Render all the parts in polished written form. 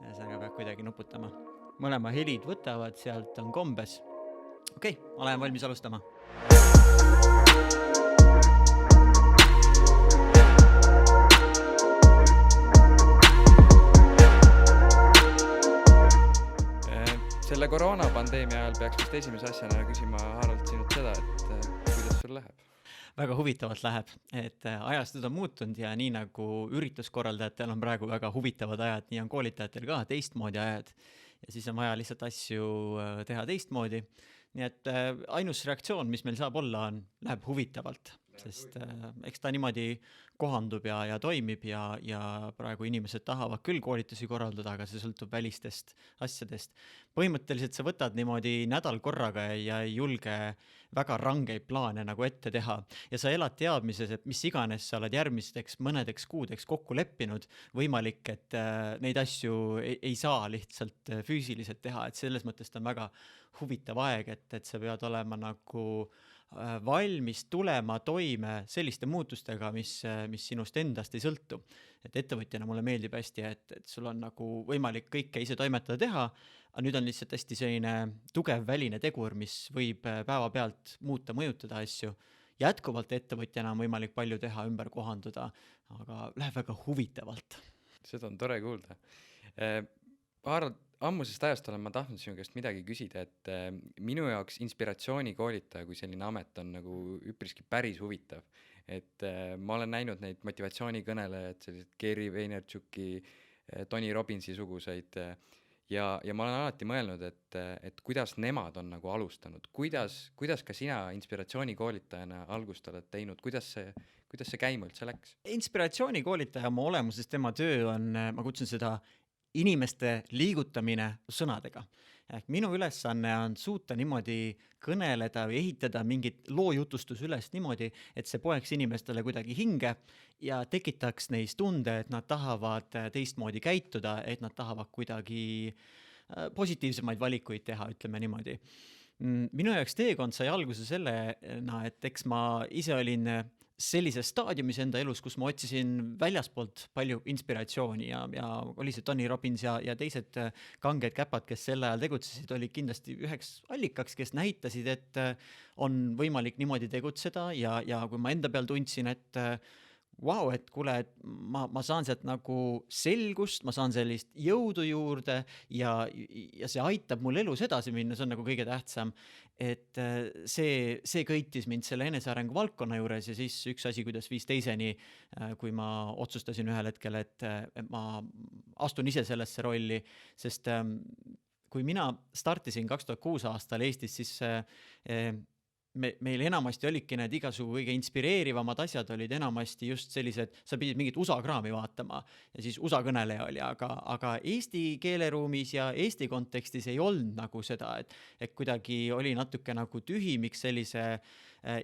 Ühesõnaga peab kuidagi nuputama. Mõlema helid võtavad, sealt on kombes. Okei, olen valmis alustama. Selle koroonapandeemia ajal peaks vist esimese asjana küsima Harald sinult seda, et kuidas sul läheb? Väga huvitavalt läheb, et ajastud on muutunud ja nii nagu ürituskorraldajatel on praegu väga huvitavad ajad, nii on koolitajatel ka teistmoodi ajad ja siis on vaja lihtsalt asju teha teistmoodi. Nii et ainus reaktsioon, mis meil saab olla, läheb huvitavalt, sest eks ta niimoodi kohandub ja toimib ja praegu inimesed tahavad küll koolitusi korraldada, aga see sõltub välistest asjadest. Põhimõtteliselt sa võtad niimoodi nädal korraga ja ei julge väga rangeid plaane nagu ette teha ja sa elad teadmises, et mis iganes sa oled järgmisteks mõnedeks kuudeks kokku leppinud, võimalik, et neid asju ei saa lihtsalt füüsiliselt teha, et selles mõttes ta on väga huvitav aeg, et sa pead olema nagu valmis tulema toime selliste muutustega, mis sinust endast ei sõltu. Et ettevõtjana mulle meeldib hästi, et sul on nagu võimalik kõike ise toimetada teha, aga nüüd on lihtsalt hästi selline tugev väline tegur, mis võib päeva pealt muuta, mõjutada asju. Jätkuvalt ettevõtjana on võimalik palju teha, ümber kohanduda, aga läheb väga huvitavalt. Seda on tore kuulda. Harald, ammusest ajast olen ma tahtnud sinu käest midagi küsida, et minu jaoks inspiratsioonikoolitaja kui selline amet on nagu üpriski päris huvitav. Et ma olen näinud neid motivatsioonikõnelejaid, sellised Gary Vaynerchuki, Tony Robbinsi suguseid ja ma olen alati mõelnud, et kuidas nemad on nagu alustanud. Kuidas ka sina inspiratsioonikoolitajana algust oled teinud? Kuidas see käima üldse läks? Inspiratsioonikoolitaja oma olemuses tema töö on, ma kutsun seda inimeste liigutamine sõnadega. Minu ülesanne on suuta niimoodi kõneleda või ehitada mingit loojutustus üles niimoodi, et see poeks inimestele kuidagi hinge ja tekitaks neis tunde, et nad tahavad teistmoodi käituda, et nad tahavad kuidagi positiivsemaid valikuid teha, ütleme niimoodi. Minu jaoks teekond sai alguse sellena, et eks ma ise olin sellises staadiumis enda elus, kus ma otsisin väljaspoolt palju inspiratsiooni ja oli see Tony Robbins ja teised kanged käpad, kes sel ajal tegutsesid, oli kindlasti üheks allikaks, kes näitasid, et on võimalik niimoodi tegutseda ja kui ma enda peal tundsin, et vau, et kuule, et ma saan sealt nagu selgust, ma saan sellist jõudu juurde ja see aitab mul elus edasi minna, see on nagu kõige tähtsam. Et see kõitis mind selle enesearengu valdkonna juures ja siis üks asi, kuidas viis teiseni, kui ma otsustasin ühel hetkel, et ma astun ise sellesse rolli, sest kui mina startisin 2006 aastal Eestis, siis meil enamasti olidki need igasugu kõige inspireerivamad asjad olid enamasti just sellised, sa pidid mingit USA kraami vaatama ja siis USA kõneleja oli, aga Eesti keeleruumis ja Eesti kontekstis ei olnud nagu seda, et kuidagi oli natuke nagu tühimiks sellise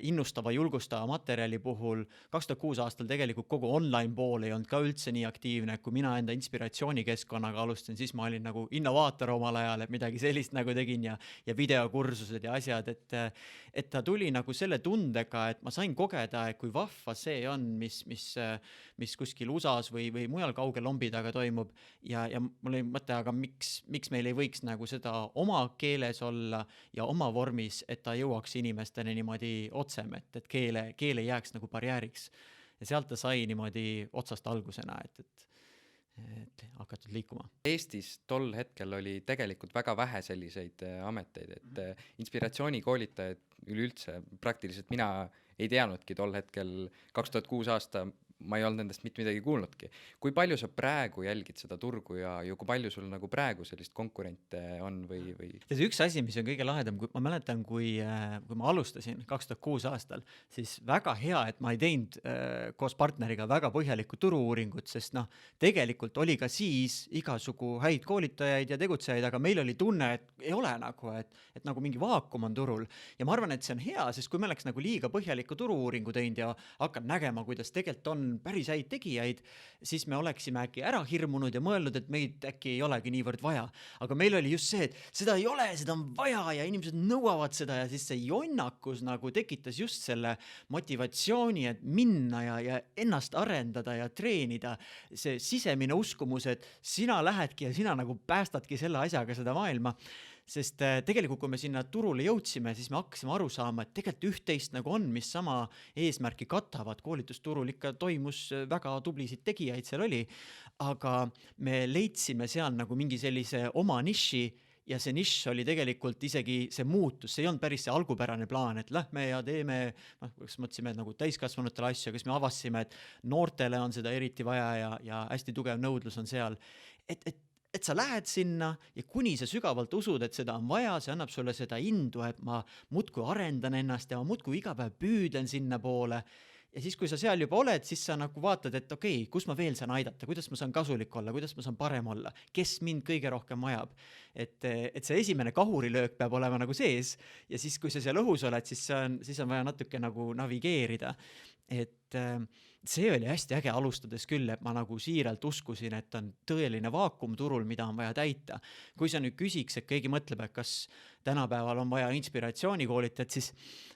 innustava, julgustava materjali puhul. 2006 aastal tegelikult kogu online pool ei olnud ka üldse nii aktiivne, kui mina enda inspiratsioonikeskkonnaga alustasin, siis ma olin nagu innovaator omal ajal, et midagi sellist nagu tegin ja videokursused ja asjad, et ta tuli nagu selle tundega, et ma sain kogeda, et kui vahva see on, mis kuskil USAs või mujal kaugel lombi taga toimub ja mul oli mõte, aga miks meil ei võiks nagu seda oma keeles olla ja oma vormis, et ta jõuaks inimestele niimoodi otsem, et keele ei jääks nagu barjääriks. Ja sealt ta sai niimoodi otsast algusena, et hakatud liikuma. Eestis tol hetkel oli tegelikult väga vähe selliseid ameteid, et inspiratsioonikoolitajaid üleüldse praktiliselt mina ei teadnudki tol hetkel 2006 aasta, ma ei olnud endast mitte midagi kuulnudki. Kui palju sa praegu jälgid seda turgu ja kui palju sul nagu praegu sellist konkurente on või? Ja see üks asi, mis on kõige lahedam, ma mäletan, kui ma alustasin 2006 aastal, siis väga hea, et ma ei teinud koos partneriga väga põhjalikku turu-uuringut, sest tegelikult oli ka siis igasugu häid koolitajaid ja tegutsejaid, aga meil oli tunne, et ei ole nagu, et nagu mingi vaakum on turul. Ja ma arvan, et see on hea, sest kui me oleks nagu liiga põhjalikku turu-uuringu teinud ja hakkad nägema, kuidas tegelikult on on päris häid tegijaid, siis me oleksime äkki ära hirmunud ja mõelnud, et meid äkki ei olegi niivõrd vaja. Aga meil oli just see, et seda ei ole, seda on vaja ja inimesed nõuavad seda ja siis see jonnakus nagu tekitas just selle motivatsiooni, et minna ja ennast arendada ja treenida. See sisemine uskumus, et sina lähedki ja sina nagu päästadki selle asjaga seda maailma. Sest tegelikult, kui me sinna turule jõudsime, siis me hakkasime aru saama, et tegelikult üht-teist nagu on, mis sama eesmärki katavad. Koolitusturul ikka toimus väga tublisid tegijaid, seal oli, aga me leidsime seal nagu mingi sellise oma niši ja see nišš oli tegelikult isegi see muutus, see ei olnud päris see algupärane plaan, et lähme ja teeme, kas mõtlesime nagu täiskasvanutele asju, kas me avasime, et noortele on seda eriti vaja ja hästi tugev nõudlus on seal, et sa lähed sinna ja kuni sa sügavalt usud, et seda on vaja, see annab sulle seda indu, et ma muudkui arendan ennast ja ma muudkui iga päev püüdlen sinna poole. Ja siis, kui sa seal juba oled, siis sa nagu vaatad, et okei, kus ma veel saan aidata, kuidas ma saan kasulik olla, kuidas ma saan parem olla, kes mind kõige rohkem vajab. Et see esimene kahurilöök peab olema nagu sees ja siis, kui sa seal õhus oled, siis on vaja natuke nagu navigeerida. Et see oli hästi äge alustades küll, et ma nagu siiralt uskusin, et on tõeline vaakum turul, mida on vaja täita. Kui sa nüüd küsiks, et keegi mõtleb, et kas tänapäeval on vaja inspiratsioonikoolitajat, siis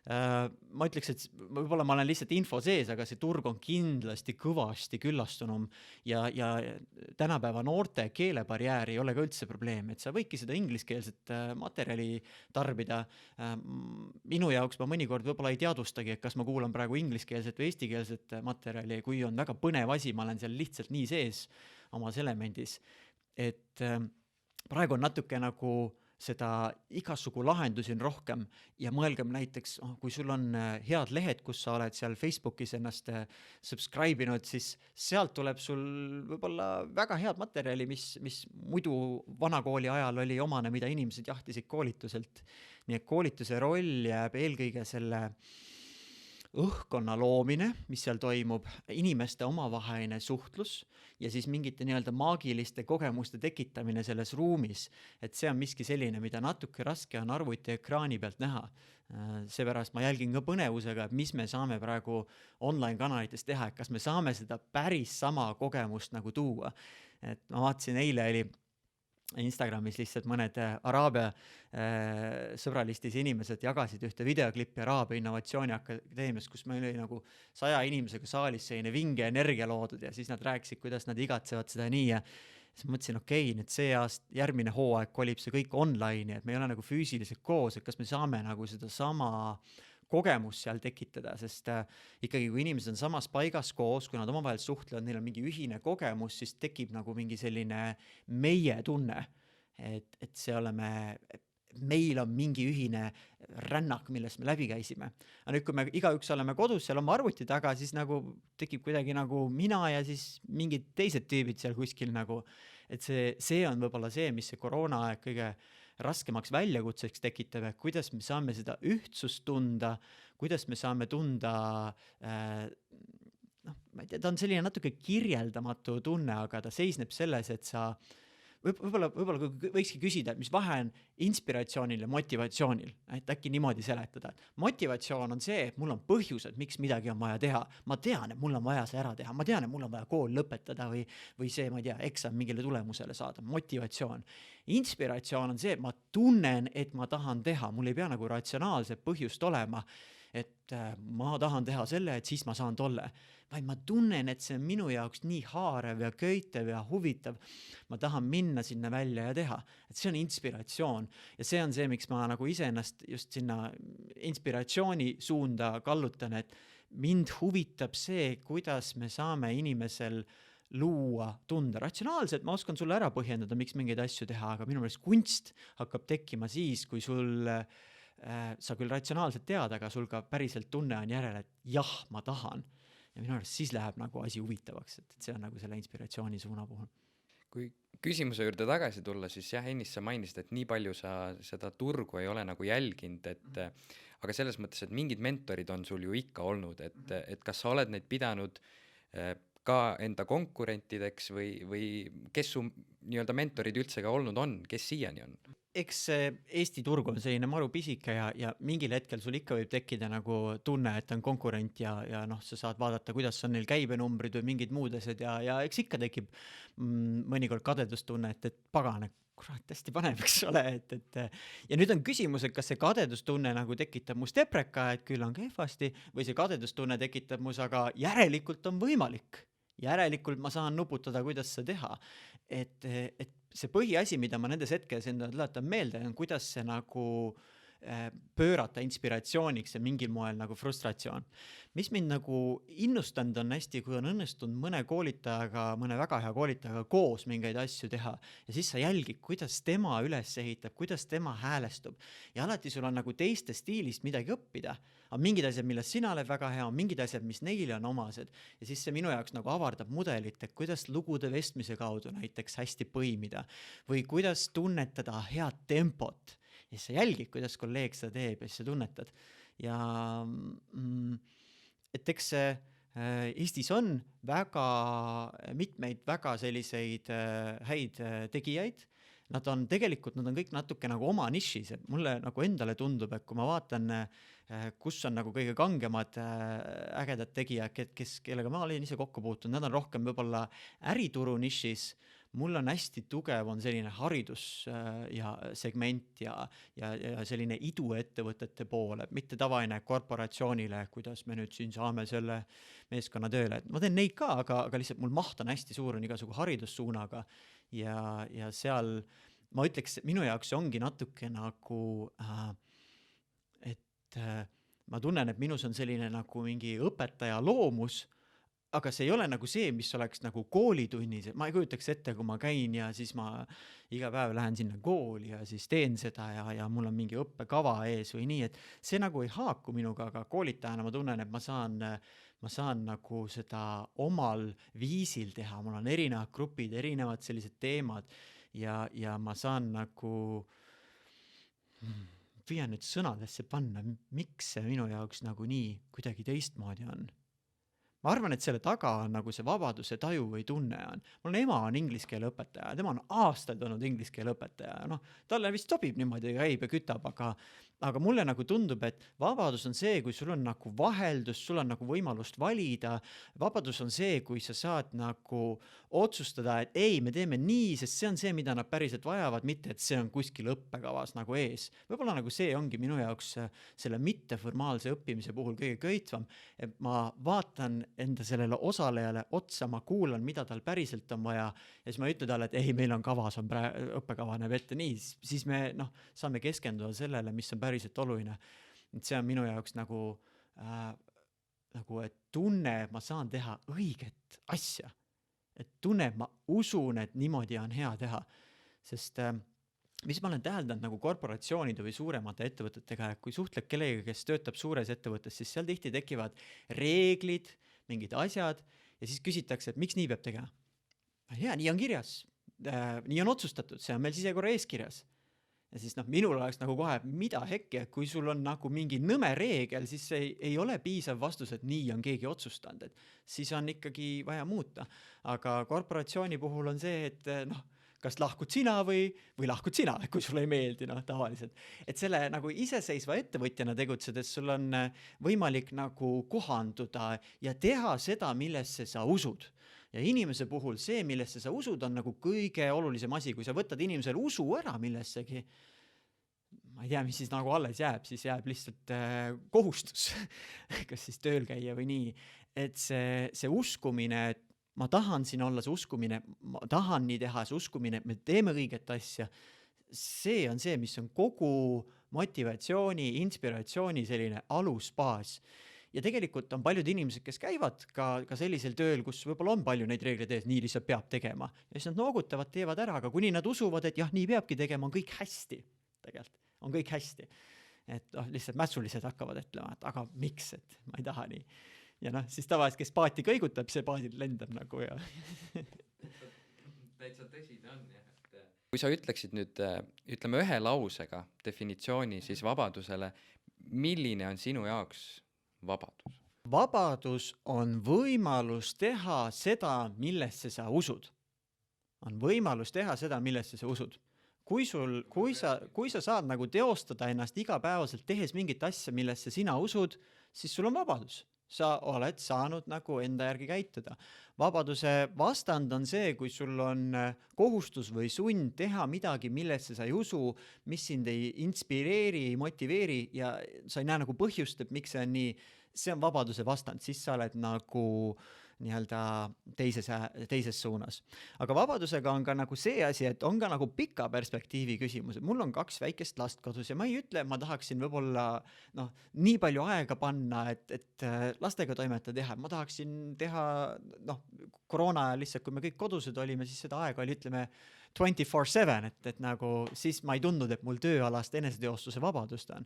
ma ütleks, et võib-olla ma olen lihtsalt info sees, aga see turg on kindlasti kõvasti küllastunum ja tänapäeva noorte keelebarjäär ei ole ka üldse probleem, et sa võidki seda ingliskeelset materjali tarbida. Minu jaoks ma mõnikord võib-olla ei teadvustagi, et kas ma kuulan praegu ingliskeelset või eestikeelset materjali, kui on väga põnev asi, ma olen seal lihtsalt nii sees omas elemendis, et praegu on natuke nagu seda igasugu lahendusi on rohkem ja mõelgem näiteks, kui sul on head lehed, kus sa oled seal Facebookis ennast subscribe inud, siis sealt tuleb sul võib-olla väga head materjali, mis muidu vanakooli ajal oli omane, mida inimesed jahtisid koolituselt. Nii et koolituse roll jääb eelkõige selle õhkkonna loomine, mis seal toimub, inimeste omavaheline suhtlus ja siis mingite nii-öelda maagiliste kogemuste tekitamine selles ruumis, et see on miski selline, mida natuke raske on arvuti ekraani pealt näha. Seepärast ma jälgin ka põnevusega, et mis me saame praegu online kanalites teha, et kas me saame seda päris sama kogemust nagu tuua. Et ma vaatasin, eile oli Instagramis lihtsalt mõned Araabia sõbralistis inimesed jagasid ühte videoklippi Araabia Innovatsiooni Akadeemias, kus meil oli nagu 100 inimesega saalis selline vinge energia loodud ja siis nad rääkisid, kuidas nad igatsevad seda nii ja siis mõtlesin, okei, nüüd see järgmine hooaeg kolib see kõik online, et me ei ole nagu füüsiliselt koos, et kas me saame nagu seda sama kogemus seal tekitada, sest ikkagi kui inimesed on samas paigas koos, kui nad omavahel suhtlevad, neil on mingi ühine kogemus, siis tekib nagu mingi selline meie tunne, et see oleme, meil on mingi ühine rännak, millest me läbi käisime. Aga nüüd, kui me igaüks oleme kodus seal oma arvuti taga, siis nagu tekib kuidagi nagu mina ja siis mingid teised tüübid seal kuskil nagu, et see on võib-olla see, mis see koroona aeg kõige raskemaks väljakutseks tekitab, et kuidas me saame seda ühtsust tunda, kuidas me saame tunda, ma ei tea, ta on selline natuke kirjeldamatu tunne, aga ta seisneb selles, et sa võib-olla võikski küsida, et mis vahe on inspiratsioonil ja motivatsioonil, et äkki niimoodi seletada. Motivatsioon on see, et mul on põhjused, miks midagi on vaja teha. Ma tean, et mul on vaja see ära teha. Ma tean, et mul on vaja kool lõpetada või see, ma ei tea, eksam mingile tulemusele saada. Motivatsioon. Inspiratsioon on see, et ma tunnen, et ma tahan teha. Mul ei pea nagu ratsionaalset põhjust olema, et ma tahan teha selle, et siis ma saan tolle. Vaid ma tunnen, et see on minu jaoks nii haarev ja köitev ja huvitav. Ma tahan minna sinna välja ja teha. Et see on inspiratsioon. Ja see on see, miks ma nagu iseennast just sinna inspiratsiooni suunda kallutan, et mind huvitab see, kuidas me saame inimesel luua tunde. Ratsionaalselt ma oskan sulle ära põhjendada, miks mingeid asju teha, aga minu meelest kunst hakkab tekkima siis, kui sul sa küll ratsionaalselt tead, aga sul ka päriselt tunne on järele, et jah, ma tahan. Ja minu arust siis läheb nagu asi huvitavaks, et see on nagu selle inspiratsiooni suuna puhul. Kui küsimuse juurde tagasi tulla, siis jah, Ennis, sa mainisid, et nii palju sa seda turgu ei ole nagu jälginud, aga selles mõttes, et mingid mentorid on sul ju ikka olnud, et kas sa oled neid pidanud ka enda konkurentideks või kes su nii-öelda mentorid üldse ka olnud on, kes siiani on? eks see Eesti turg on selline maru pisike ja mingil hetkel sul ikka võib tekkida nagu tunne, et on konkurent ja noh, sa saad vaadata, kuidas on neil käibenumbrid või mingid muud asjad ja eks ikka tekib mõnikord kadedustunne, et pagana, kurat, hästi paneb, eks ole, ja nüüd on küsimus, et kas see kadedustunne nagu tekitab must epreka, et küll on kehvasti, või see kadedustunne tekitab mus, aga järelikult on võimalik. Järelikult ma saan nuputada, kuidas seda teha. Et see põhiasi, mida ma nendes hetkes endale tuletan meelde, on kuidas see nagu pöörata inspiratsiooniks ja mingil moel nagu frustratsioon. Mis mind nagu innustanud on hästi, kui on õnnestunud mõne koolitajaga, mõne väga hea koolitajaga koos mingeid asju teha ja siis sa jälgid, kuidas tema üles ehitab, kuidas tema häälestub ja alati sul on nagu teiste stiilist midagi õppida. On mingid asjad, milles sina oled väga hea, on mingid asjad, mis neile on omased ja siis see minu jaoks nagu avardab mudelit, et kuidas lugude vestmise kaudu näiteks hästi põimida või kuidas tunnetada head tempot. Ja siis sa jälgid, kuidas kolleeg seda teeb ja siis sa tunnetad. Ja et eks Eestis on väga mitmeid väga selliseid häid tegijaid. Nad on tegelikult, nad on kõik natuke nagu oma nišis, et mulle nagu endale tundub, et kui ma vaatan, kus on nagu kõige kangemad ägedad tegijad, kellega ma olen ise kokku puutunud, nad on rohkem võib-olla ärituru nišis. Mul on hästi tugev on selline haridus ja segment ja selline iduettevõtete poole, mitte tavaine korporatsioonile, kuidas me nüüd siin saame selle meeskonna tööle. Ma teen neid ka, aga lihtsalt mul maht on hästi suur, on igasugu haridussuunaga ja seal ma ütleks, minu jaoks see ongi natuke nagu, et ma tunnen, et minus on selline nagu mingi õpetaja loomus, aga see ei ole nagu see, mis oleks nagu koolitunnis. Ma ei kujutaks ette, kui ma käin ja siis ma iga päev lähen sinna kooli ja siis teen seda ja mul on mingi õppekava ees või nii, et see nagu ei haaku minuga, aga koolitajana ma tunnen, et ma saan nagu seda omal viisil teha. Mul on erinevad grupid, erinevad sellised teemad ja ma saan nagu püüan nüüd sõnadesse panna, miks see minu jaoks nagu nii kuidagi teistmoodi on. Ma arvan, et selle taga on nagu see vabaduse taju või tunne on. Mul ema on inglise keele õpetaja, tema on aastaid olnud inglise keele õpetaja. No, talle vist sobib niimoodi, käib ja kütab, aga mulle nagu tundub, et vabadus on see, kui sul on nagu vaheldus, sul on nagu võimalust valida. Vabadus on see, kui sa saad nagu otsustada, et ei, me teeme nii, sest see on see, mida nad päriselt vajavad, mitte et see on kuskil õppekavas nagu ees. Võib-olla nagu see ongi minu jaoks selle mitteformaalse õppimise puhul kõige köitvam, et ma vaatan enda sellele osalejale otsa, ma kuulan, mida tal päriselt on vaja ja siis ma ütlen talle, et ei, meil on kavas, on õppekava näeb ette nii, siis me saame keskenduda sellele, mis on päriselt oluline. Et see on minu jaoks nagu, et tunne, ma saan teha õiget asja. Et tunne, ma usun, et niimoodi on hea teha. Sest mis ma olen täheldanud nagu korporatsioonide või suuremate ettevõtetega, kui suhtled kellega, kes töötab suures ettevõttes, siis seal tihti tekivad reeglid, mingid asjad ja siis küsitakse, et miks nii peab tegema. Ja nii on kirjas, nii on otsustatud, see on meil sisekorra eeskirjas. Ja siis minul oleks nagu kohe, mida hekki, et kui sul on nagu mingi nõme reegel, siis ei ole piisav vastus, et nii on keegi otsustanud, et siis on ikkagi vaja muuta. Aga korporatsiooni puhul on see, et kas lahkud sina või lahkud sina, kui sulle ei meeldi tavaliselt. Et selle nagu iseseisva ettevõtjana tegutsedes sul on võimalik nagu kohanduda ja teha seda, millesse sa usud. Ja inimese puhul see, millesse sa usud, on nagu kõige olulisem asi. Kui sa võtad inimesel usu ära millessegi, ma ei tea, mis siis nagu alles jääb, siis jääb lihtsalt kohustus, kas siis tööl käia või nii. Et see uskumine, et ma tahan siin olla, see uskumine, ma tahan nii teha, see uskumine, me teeme õiget asja. See on see, mis on kogu motivatsiooni, inspiratsiooni selline alusbaas. Ja tegelikult on paljud inimesed, kes käivad ka sellisel tööl, kus võib-olla on palju neid reegleid ees, nii lihtsalt peab tegema. Ja siis nad noogutavad, teevad ära, aga kuni nad usuvad, et jah, nii peabki tegema, on kõik hästi. Tegelikult on kõik hästi. Et lihtsalt mässulised hakkavad ütlema, et aga miks, et ma ei taha nii. Ja siis tavaliselt, kes paati kõigutab, see paadil lendab nagu ja. Täitsa tõsi ta on, jah. Kui sa ütleksid nüüd, ütleme ühe lausega definitsiooni siis vabadusele, milline on sinu jaoks vabadus? Vabadus on võimalus teha seda, millesse sa usud. On võimalus teha seda, millesse sa usud. kui sa saad nagu teostada ennast igapäevaselt tehes mingit asja, millesse sina usud, siis sul on vabadus. Sa oled saanud nagu enda järgi käituda. Vabaduse vastand on see, kui sul on kohustus või sund teha midagi, millesse sa ei usu, mis sind ei inspireeri, ei motiveeri ja sa ei näe nagu põhjust, et miks see on nii. See on vabaduse vastand, siis sa oled nagu nii-öelda teises suunas. Aga vabadusega on ka nagu see asi, et on ka nagu pika perspektiivi küsimus. Mul on 2 väikest last kodus ja ma ei ütle, et ma tahaksin võib-olla nii palju aega panna, et lastega toimetada teha. Ma tahaksin teha koroona ajal lihtsalt, kui me kõik kodused olime, siis seda aega oli, ütleme, 24/7, et nagu siis ma ei tundnud, et mul tööalast eneseteostuse vabadust on.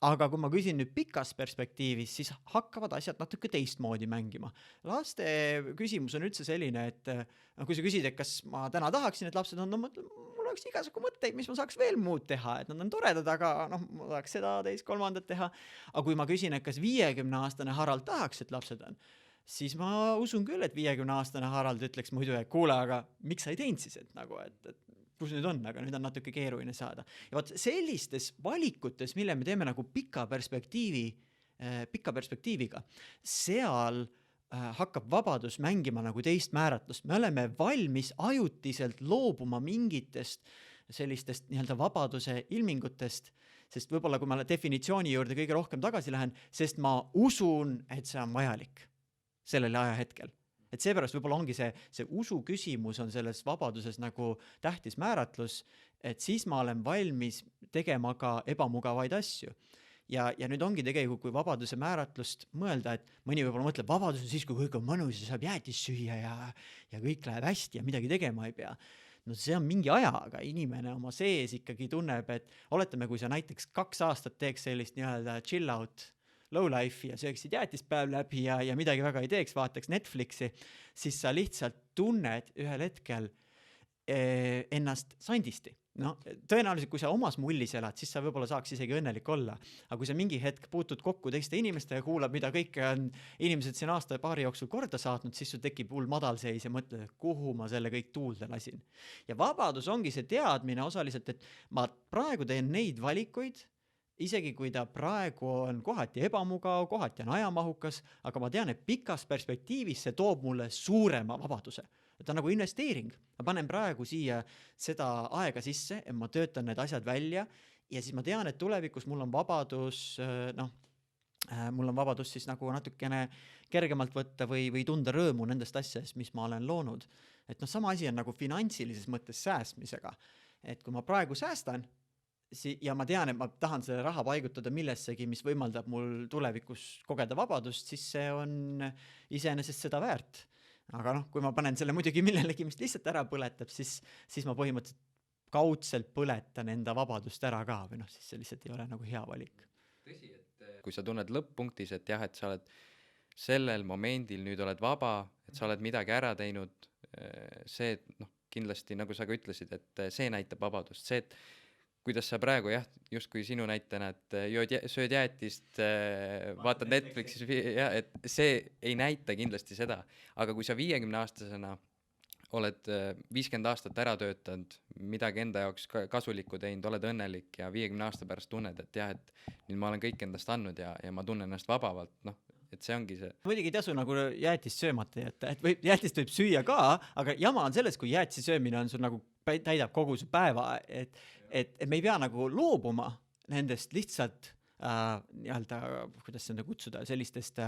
Aga kui ma küsin nüüd pikas perspektiivis, siis hakkavad asjad natuke teistmoodi mängima. Laste küsimus on üldse selline, et kui sa küsid, et kas ma täna tahaksin, et lapsed on, mul oleks igasugu mõtteid, mis ma saaks veel muud teha, et nad on toredad, aga ma tahaks seda, teist, kolmandat teha. Aga kui ma küsin, et kas 50-aastane Harald tahaks, et lapsed on, siis ma usun küll, et 50-aastane Harald ütleks muidu, et kuule, aga miks sa ei teinud siis, et nagu, et kus nüüd on, aga nüüd on natuke keeruline saada. Ja vaat sellistes valikutes, mille me teeme nagu pika perspektiiviga, seal hakkab vabadus mängima nagu teist määratlust. Me oleme valmis ajutiselt loobuma mingitest sellistest nii-öelda vabaduse ilmingutest, sest võib-olla kui ma definitsiooni juurde kõige rohkem tagasi lähen, sest ma usun, et see on vajalik sellel ajahetkel. Et seepärast võib-olla ongi see usu küsimus on selles vabaduses nagu tähtis määratlus, et siis ma olen valmis tegema ka ebamugavaid asju. Ja nüüd ongi tegelikult, kui vabaduse määratlust mõelda, et mõni võib-olla mõtleb, vabadus on siis, kui kõik on mõnus ja saab jäätis süüa ja kõik läheb hästi ja midagi tegema ei pea. No see on mingi ajaga, inimene oma sees ikkagi tunneb, et oletame, kui sa näiteks 2 aastat teeks sellist nii-öelda chill out low life ja sööksid jäätispäev läbi ja midagi väga ei teeks, vaataks Netflixi, siis sa lihtsalt tunned ühel hetkel ennast sandisti. Tõenäoliselt, kui sa omas mullis elad, siis sa võib-olla saaks isegi õnnelik olla. Aga kui sa mingi hetk puutud kokku teiste inimestega ja kuulad, mida kõike on inimesed siin aasta-paari jooksul korda saatnud, siis sul tekib hull madalseis ja mõtled, kuhu ma selle kõik tuulde lasin. Ja vabadus ongi see teadmine osaliselt, et ma praegu teen neid valikuid, isegi kui ta praegu on kohati ebamugav, kohati on ajamahukas, aga ma tean, et pikas perspektiivis see toob mulle suurema vabaduse. Et ta on nagu investeering. Ma panen praegu siia seda aega sisse, et ma töötan need asjad välja ja siis ma tean, et tulevikus mul on vabadus, mul on vabadus siis nagu natukene kergemalt võtta või tunda rõõmu nendest asjadest, mis ma olen loonud. Et sama asi on nagu finantsilises mõttes säästmisega. Et kui ma praegu säästan, ja ma tean, et ma tahan selle raha paigutada millessegi, mis võimaldab mul tulevikus kogeda vabadust, siis see on iseenesest seda väärt. Aga kui ma panen selle muidugi millelegi, mis lihtsalt ära põletab, siis ma põhimõtteliselt kaudselt põletan enda vabadust ära ka, või siis see lihtsalt ei ole nagu hea valik. Tõsi, et kui sa tunned lõpp-punktis, et jah, et sa oled sellel momendil nüüd oled vaba, et sa oled midagi ära teinud, see, et kindlasti, nagu sa ka ütlesid, et see näitab vabadust, see, et kuidas sa praegu justkui sinu näitena, et sööd jäätist, vaatad Netflixis, et see ei näita kindlasti seda, aga kui sa 50-aastasena oled 50 aastat ära töötanud, midagi enda jaoks kasulikku teinud, oled õnnelik ja 50 aasta pärast tunned, et jah, et nüüd ma olen kõik endast andnud ja ma tunnen ennast vabavalt, et see ongi see. Muidugi ei tasu nagu jäätist söömata jätta, et jäätist võib süüa ka, aga jama on selles, kui jäätise söömine on sul nagu täidab kogu su päeva, et me ei pea nagu loobuma nendest lihtsalt nii-öelda, kuidas seda kutsuda, sellistest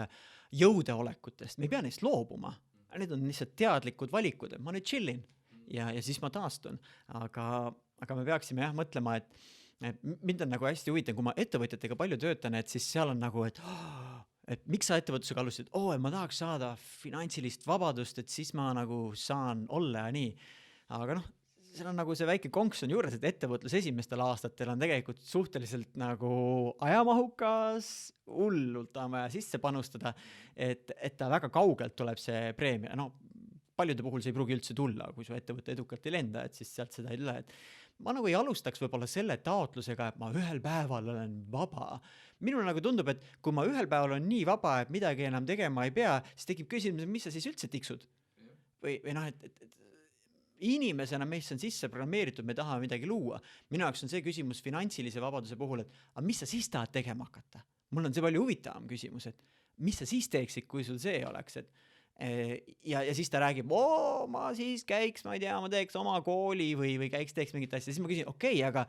jõudeolekutest, me ei pea neist loobuma. Need on lihtsalt teadlikud valikud, et ma nüüd chillin ja siis ma taastun. Aga me peaksime mõtlema, et mind on nagu hästi huvitav, kui ma ettevõtjatega palju töötan, et siis seal on nagu, et miks sa ettevõtlusega alustasid? Et ma tahaks saada finantsilist vabadust, et siis ma nagu saan olla ja nii. Aga seal on nagu see väike konks on juures, et ettevõtlus esimestel aastatel on tegelikult suhteliselt nagu ajamahukas, hullult on vaja sisse panustada, et ta väga kaugelt tuleb see preemia. Paljude puhul see ei pruugi üldse tulla, kui su ettevõtte edukalt ei lenda, et siis sealt seda ei tule. Ma nagu ei alustaks võib-olla selle taotlusega, et ma ühel päeval olen vaba. Minul nagu tundub, et kui ma ühel päeval on nii vaba, et midagi enam tegema ei pea, siis tekib küsimus, mis sa siis üldse tiksud? Või inimesena meisse on sisse programmeeritud, me tahame midagi luua. Minu jaoks on see küsimus finantsilise vabaduse puhul, et aga mis sa siis tahad tegema hakata? Mul on see palju huvitavam küsimus, et mis sa siis teeksid, kui sul see oleks, et ja siis ta räägib, ma siis käiks, ma ei tea, ma teeks oma kooli või teeks mingit asja, siis ma küsin, okei, aga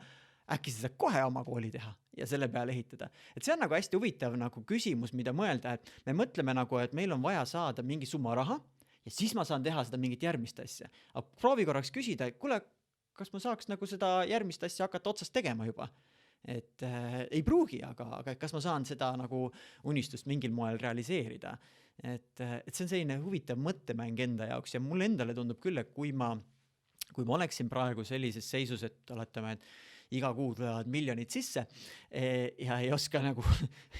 äkki sa saad kohe oma kooli teha ja selle peale ehitada. Et see on nagu hästi huvitav nagu küsimus, mida mõelda, et me mõtleme nagu, et meil on vaja saada mingi summa raha ja siis ma saan teha seda mingit järgmist asja. Aga proovi korraks küsida, et kuule, kas ma saaks nagu seda järgmist asja hakata otsast tegema juba? Et ei pruugi, aga kas ma saan seda nagu unistust mingil moel realiseerida? Et see on selline huvitav mõttemäng enda jaoks ja mulle endale tundub küll, et kui ma oleksin praegu sellises seisus, et oletame, et iga kuu tulevad miljonid sisse ja ei oska nagu,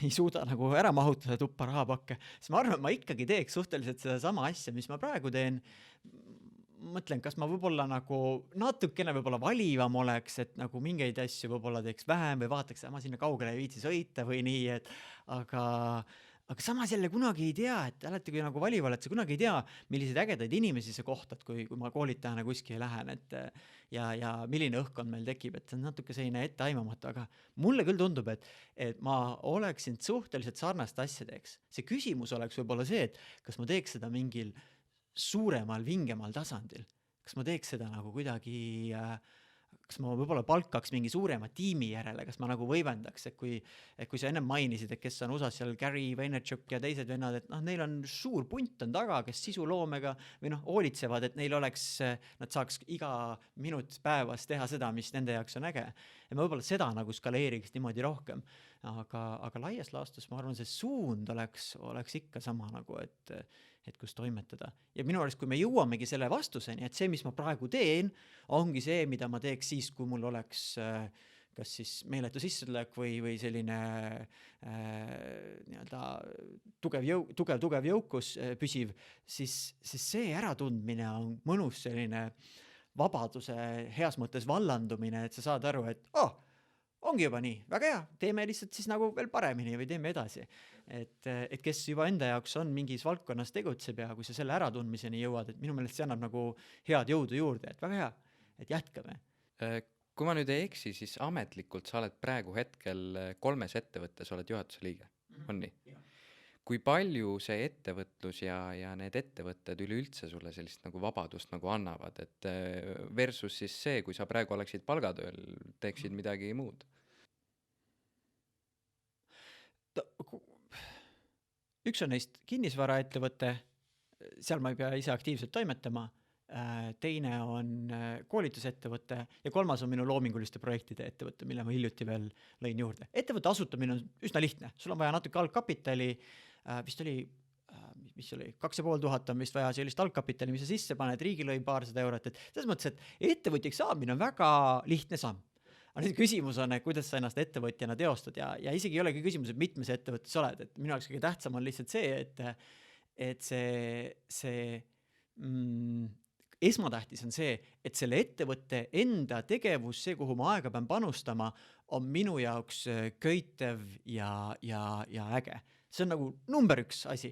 ei suuda nagu ära mahutada tuppa rahapakke, siis ma arvan, et ma ikkagi teeks suhteliselt seda sama asja, mis ma praegu teen. Mõtlen, kas ma võib-olla nagu natukene võib-olla valivam oleks, et nagu mingeid asju võib-olla teeks vähem või vaataks, ma sinna kaugele ei viitsi sõita või nii, et aga samas jälle kunagi ei tea, et alati kui nagu valival, et sa kunagi ei tea, milliseid ägedaid inimesi sa kohtad, kui ma koolitajana kuskil lähen, et ja milline õhkkond meil tekib, et see on natuke selline etteaimamatu, aga mulle küll tundub, et ma oleksin suhteliselt sarnast asja teeks. See küsimus oleks võib-olla see, et kas ma teeks seda mingil suuremal, vingemal tasandil. Kas ma teeks seda nagu kuidagi kas ma võib-olla palkaks mingi suurema tiimi järele, kas ma nagu võimendaks, et kui sa enne mainisid, et kes on USA-s seal Gary Vaynerchuk ja teised vennad, et neil on suur punt on taga, kes sisuloomega või hoolitsevad, et neil oleks, nad saaks iga minut päevas teha seda, mis nende jaoks on äge. Ja ma võib-olla seda nagu skaleeriks niimoodi rohkem, aga laias laastus ma arvan, see suund oleks ikka sama nagu, et kus toimetada. Ja minu arust, kui me jõuamegi selle vastuseni, et see, mis ma praegu teen, ongi see, mida ma teeks siis, kui mul oleks kas siis meeletu sissetulek või selline nii-öelda tugev jõukus püsiv, siis see äratundmine on mõnus selline vabaduse heas mõttes vallandumine, et sa saad aru, et ongi juba nii, väga hea, teeme lihtsalt siis nagu veel paremini või teeme edasi. Et kes juba enda jaoks on mingis valdkonnas tegutseb ja kui sa selle äratundmiseni jõuad, et minu meelest see annab nagu head jõudu juurde, et väga hea, et jätkame. Kui ma nüüd ei eksi, siis ametlikult sa oled praegu hetkel 3 ettevõttes, oled juhatuse liige, on nii? Kui palju see ettevõtlus ja need ettevõtted üleüldse sulle sellist nagu vabadust nagu annavad, et versus siis see, kui sa praegu oleksid palgatööl, teeksid midagi muud? Üks on neist kinnisvaraettevõte, seal ma ei pea ise aktiivselt toimetama, teine on koolitusettevõte ja 3. on minu loominguliste projektide ettevõte, mille ma hiljuti veel lõin juurde. Ettevõtte asutamine on üsna lihtne, sul on vaja natuke algkapitali, vist oli 2500 on vist vaja sellist algkapitali, mis sa sisse paned, riigilõi $200, et selles mõttes, et ettevõtjaks saamine on väga lihtne samm. Aga nüüd küsimus on, kuidas sa ennast ettevõtjana teostad ja isegi ei olegi küsimus, et mitmes ettevõttes oled, et minu jaoks kõige tähtsam on lihtsalt see, et see esmatähtis on see, et selle ettevõtte enda tegevus, see, kuhu ma aega pean panustama, on minu jaoks köitev ja äge. See on nagu number 1 asi.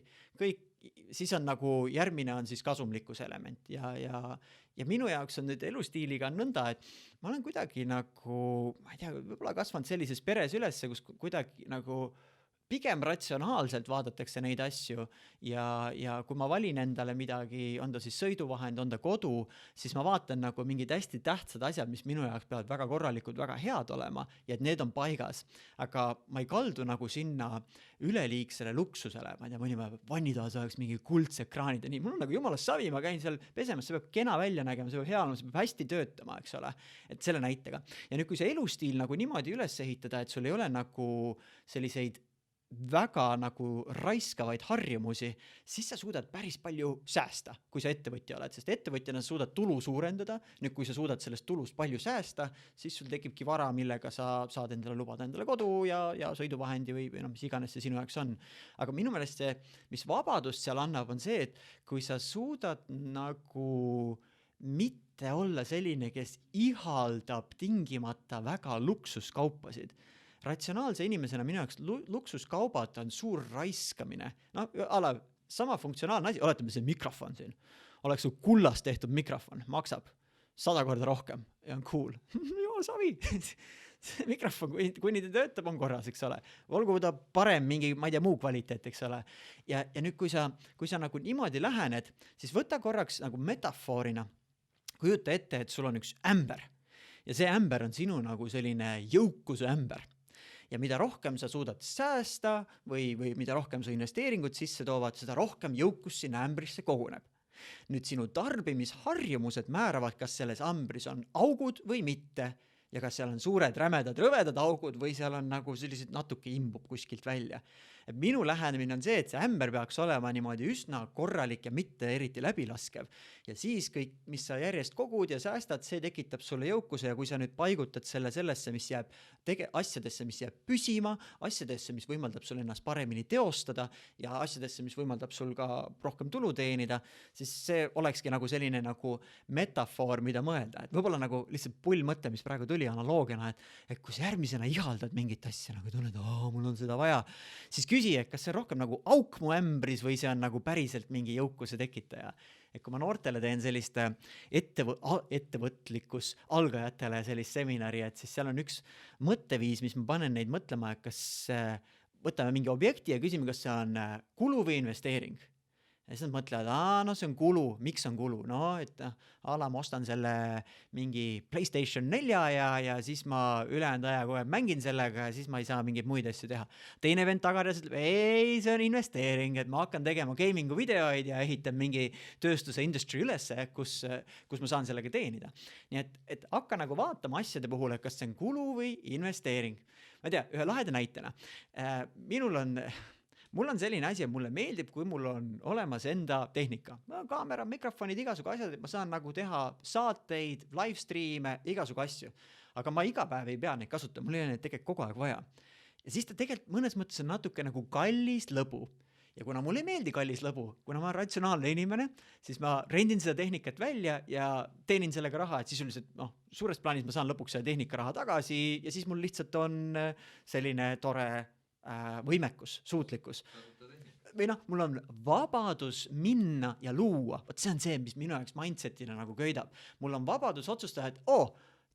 Siis on nagu järgmine on siis kasumlikkuse element ja minu jaoks on nüüd elustiiliga nõnda, et ma olen kuidagi nagu, ma ei tea, võib-olla kasvanud sellises peres ülesse, kus kuidagi nagu pigem ratsionaalselt vaadatakse neid asju ja kui ma valin endale midagi, on ta siis sõiduvahend, on ta kodu, siis ma vaatan nagu mingid hästi tähtsad asjad, mis minu jaoks peavad väga korralikud, väga head olema ja et need on paigas. Aga ma ei kaldu nagu sinna üleliigsele luksusele, ma ei tea, mõni päev vannitoas oleks mingi kuldsekraanid ja nii. Mul on nagu jumala savi, ma käin seal pesemas, see peab kena välja nägema, see peab hea olema, see peab hästi töötama, eks ole. Et selle näitega. Ja nüüd, kui see elustiil nagu niimoodi üles ehitada, et sul ei ole nagu selliseid väga nagu raiskavaid harjumusi, siis sa suudad päris palju säästa, kui sa ettevõtja oled, sest ettevõtjana sa suudad tulu suurendada, nüüd kui sa suudad sellest tulust palju säästa, siis sul tekibki vara, millega sa saad endale lubada endale kodu ja sõiduvahendi või mis iganes see sinu jaoks on. Aga minu meelest see, mis vabadust seal annab, on see, et kui sa suudad nagu mitte olla selline, kes ihaldab tingimata väga luksuskaupasid. Ratsionaalse inimesena minu jaoks luksuskaubad on suur raiskamine. No, sama funktsionaalne asi, oletame see mikrofon siin. Oleks kullast tehtud mikrofon, maksab 100 korda rohkem ja on cool. Joo, savi. See mikrofon, kuni ta töötab, on korras, eks ole. Olgu ta parem mingi, ma ei tea, muu kvaliteet, eks ole. Ja nüüd, kui sa nagu niimoodi lähened, siis võta korraks nagu metafoorina, kujuta ette, et sul on üks ämber. Ja see ämber on sinu nagu selline jõukuse ämber. Ja mida rohkem sa suudad säästa või mida rohkem sa investeeringut sisse toovad, seda rohkem jõukus sinna ämbrisse koguneb. Nüüd sinu tarbimisharjumused määravad, kas selles ämbris on augud või mitte. Ja kas seal on suured, rämedad, rõvedad augud või seal on nagu sellised natuke imbub kuskilt välja. Et minu lähenemine on see, et see ämber peaks olema niimoodi üsna korralik ja mitte eriti läbilaskev. Ja siis kõik, mis sa järjest kogud ja säästad, see tekitab sulle jõukuse ja kui sa nüüd paigutad sellesse, mis jääb asjadesse, mis jääb püsima, asjadesse, mis võimaldab sul ennast paremini teostada ja asjadesse, mis võimaldab sul ka rohkem tulu teenida, siis see olekski nagu selline nagu metafoor, mida mõelda. Et võibolla nagu lihtsalt pull mõte, mis praegu tuli analoogiana, et kui sa järgmisena ihaldad mingit asja, nagu tunned, mul on seda vaja, siis küsi, et kas see on rohkem nagu auk mu ämbris või see on nagu päriselt mingi jõukuse tekitaja. Et kui ma noortele teen sellist ettevõtlikkus algajatele sellist seminari, et siis seal on üks mõtteviis, mis ma panen neid mõtlema, et kas võtame mingi objekti ja küsime, kas see on kulu või investeering. Ja siis nad mõtlevad, no see on kulu, miks on kulu? No, et ma ostan selle mingi PlayStation 4 ja siis ma ülejäänud aja kohe mängin sellega ja siis ma ei saa mingeid muid asju teha. Teine vend tagares ütleb, ei, see on investeering, et ma hakkan tegema gamingu videoid ja ehitan mingi tööstuse industry ülesse, kus ma saan sellega teenida. Nii et hakka nagu vaatama asjade puhul, et kas see on kulu või investeering. Ma ei tea, ühe laheda näitena. Mul on selline asi, et mulle meeldib, kui mul on olemas enda tehnika. Kaamera, mikrofonid, igasugu asjad, et ma saan nagu teha saateid, live streame, igasugu asju. Aga ma iga päev ei pea neid kasutada, mul ei ole neid tegelikult kogu aeg vaja. Ja siis ta tegelikult mõnes mõttes on natuke nagu kallis lõbu. Ja kuna mulle ei meeldi kallis lõbu, kuna ma olen ratsionaalne inimene, siis ma rendin seda tehnikat välja ja teenin sellega raha, et sisuliselt suures plaanis ma saan lõpuks selle tehnika raha tagasi ja siis mul lihtsalt on selline tore võimekus, suutlikkus. Või mul on vabadus minna ja luua. Võt see on see, mis minu jaoks mindsetina nagu köidab. Mul on vabadus otsustada, et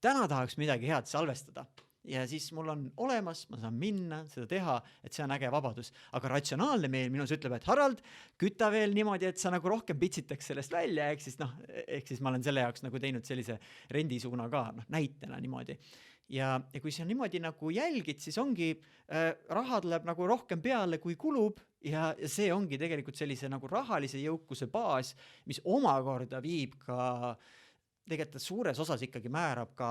täna tahaks midagi head salvestada. Ja siis mul on olemas, ma saan minna, seda teha, et see on äge vabadus. Aga ratsionaalne meel minus ütleb, et Harald, kütta veel niimoodi, et sa nagu rohkem pitsitaks sellest välja, ehk siis ma olen selle jaoks nagu teinud sellise rendisuuna ka, näitena niimoodi. Ja kui sa niimoodi nagu jälgid, siis ongi, raha tuleb nagu rohkem peale, kui kulub ja see ongi tegelikult sellise nagu rahalise jõukuse baas, mis omakorda viib ka, tegelikult suures osas ikkagi määrab ka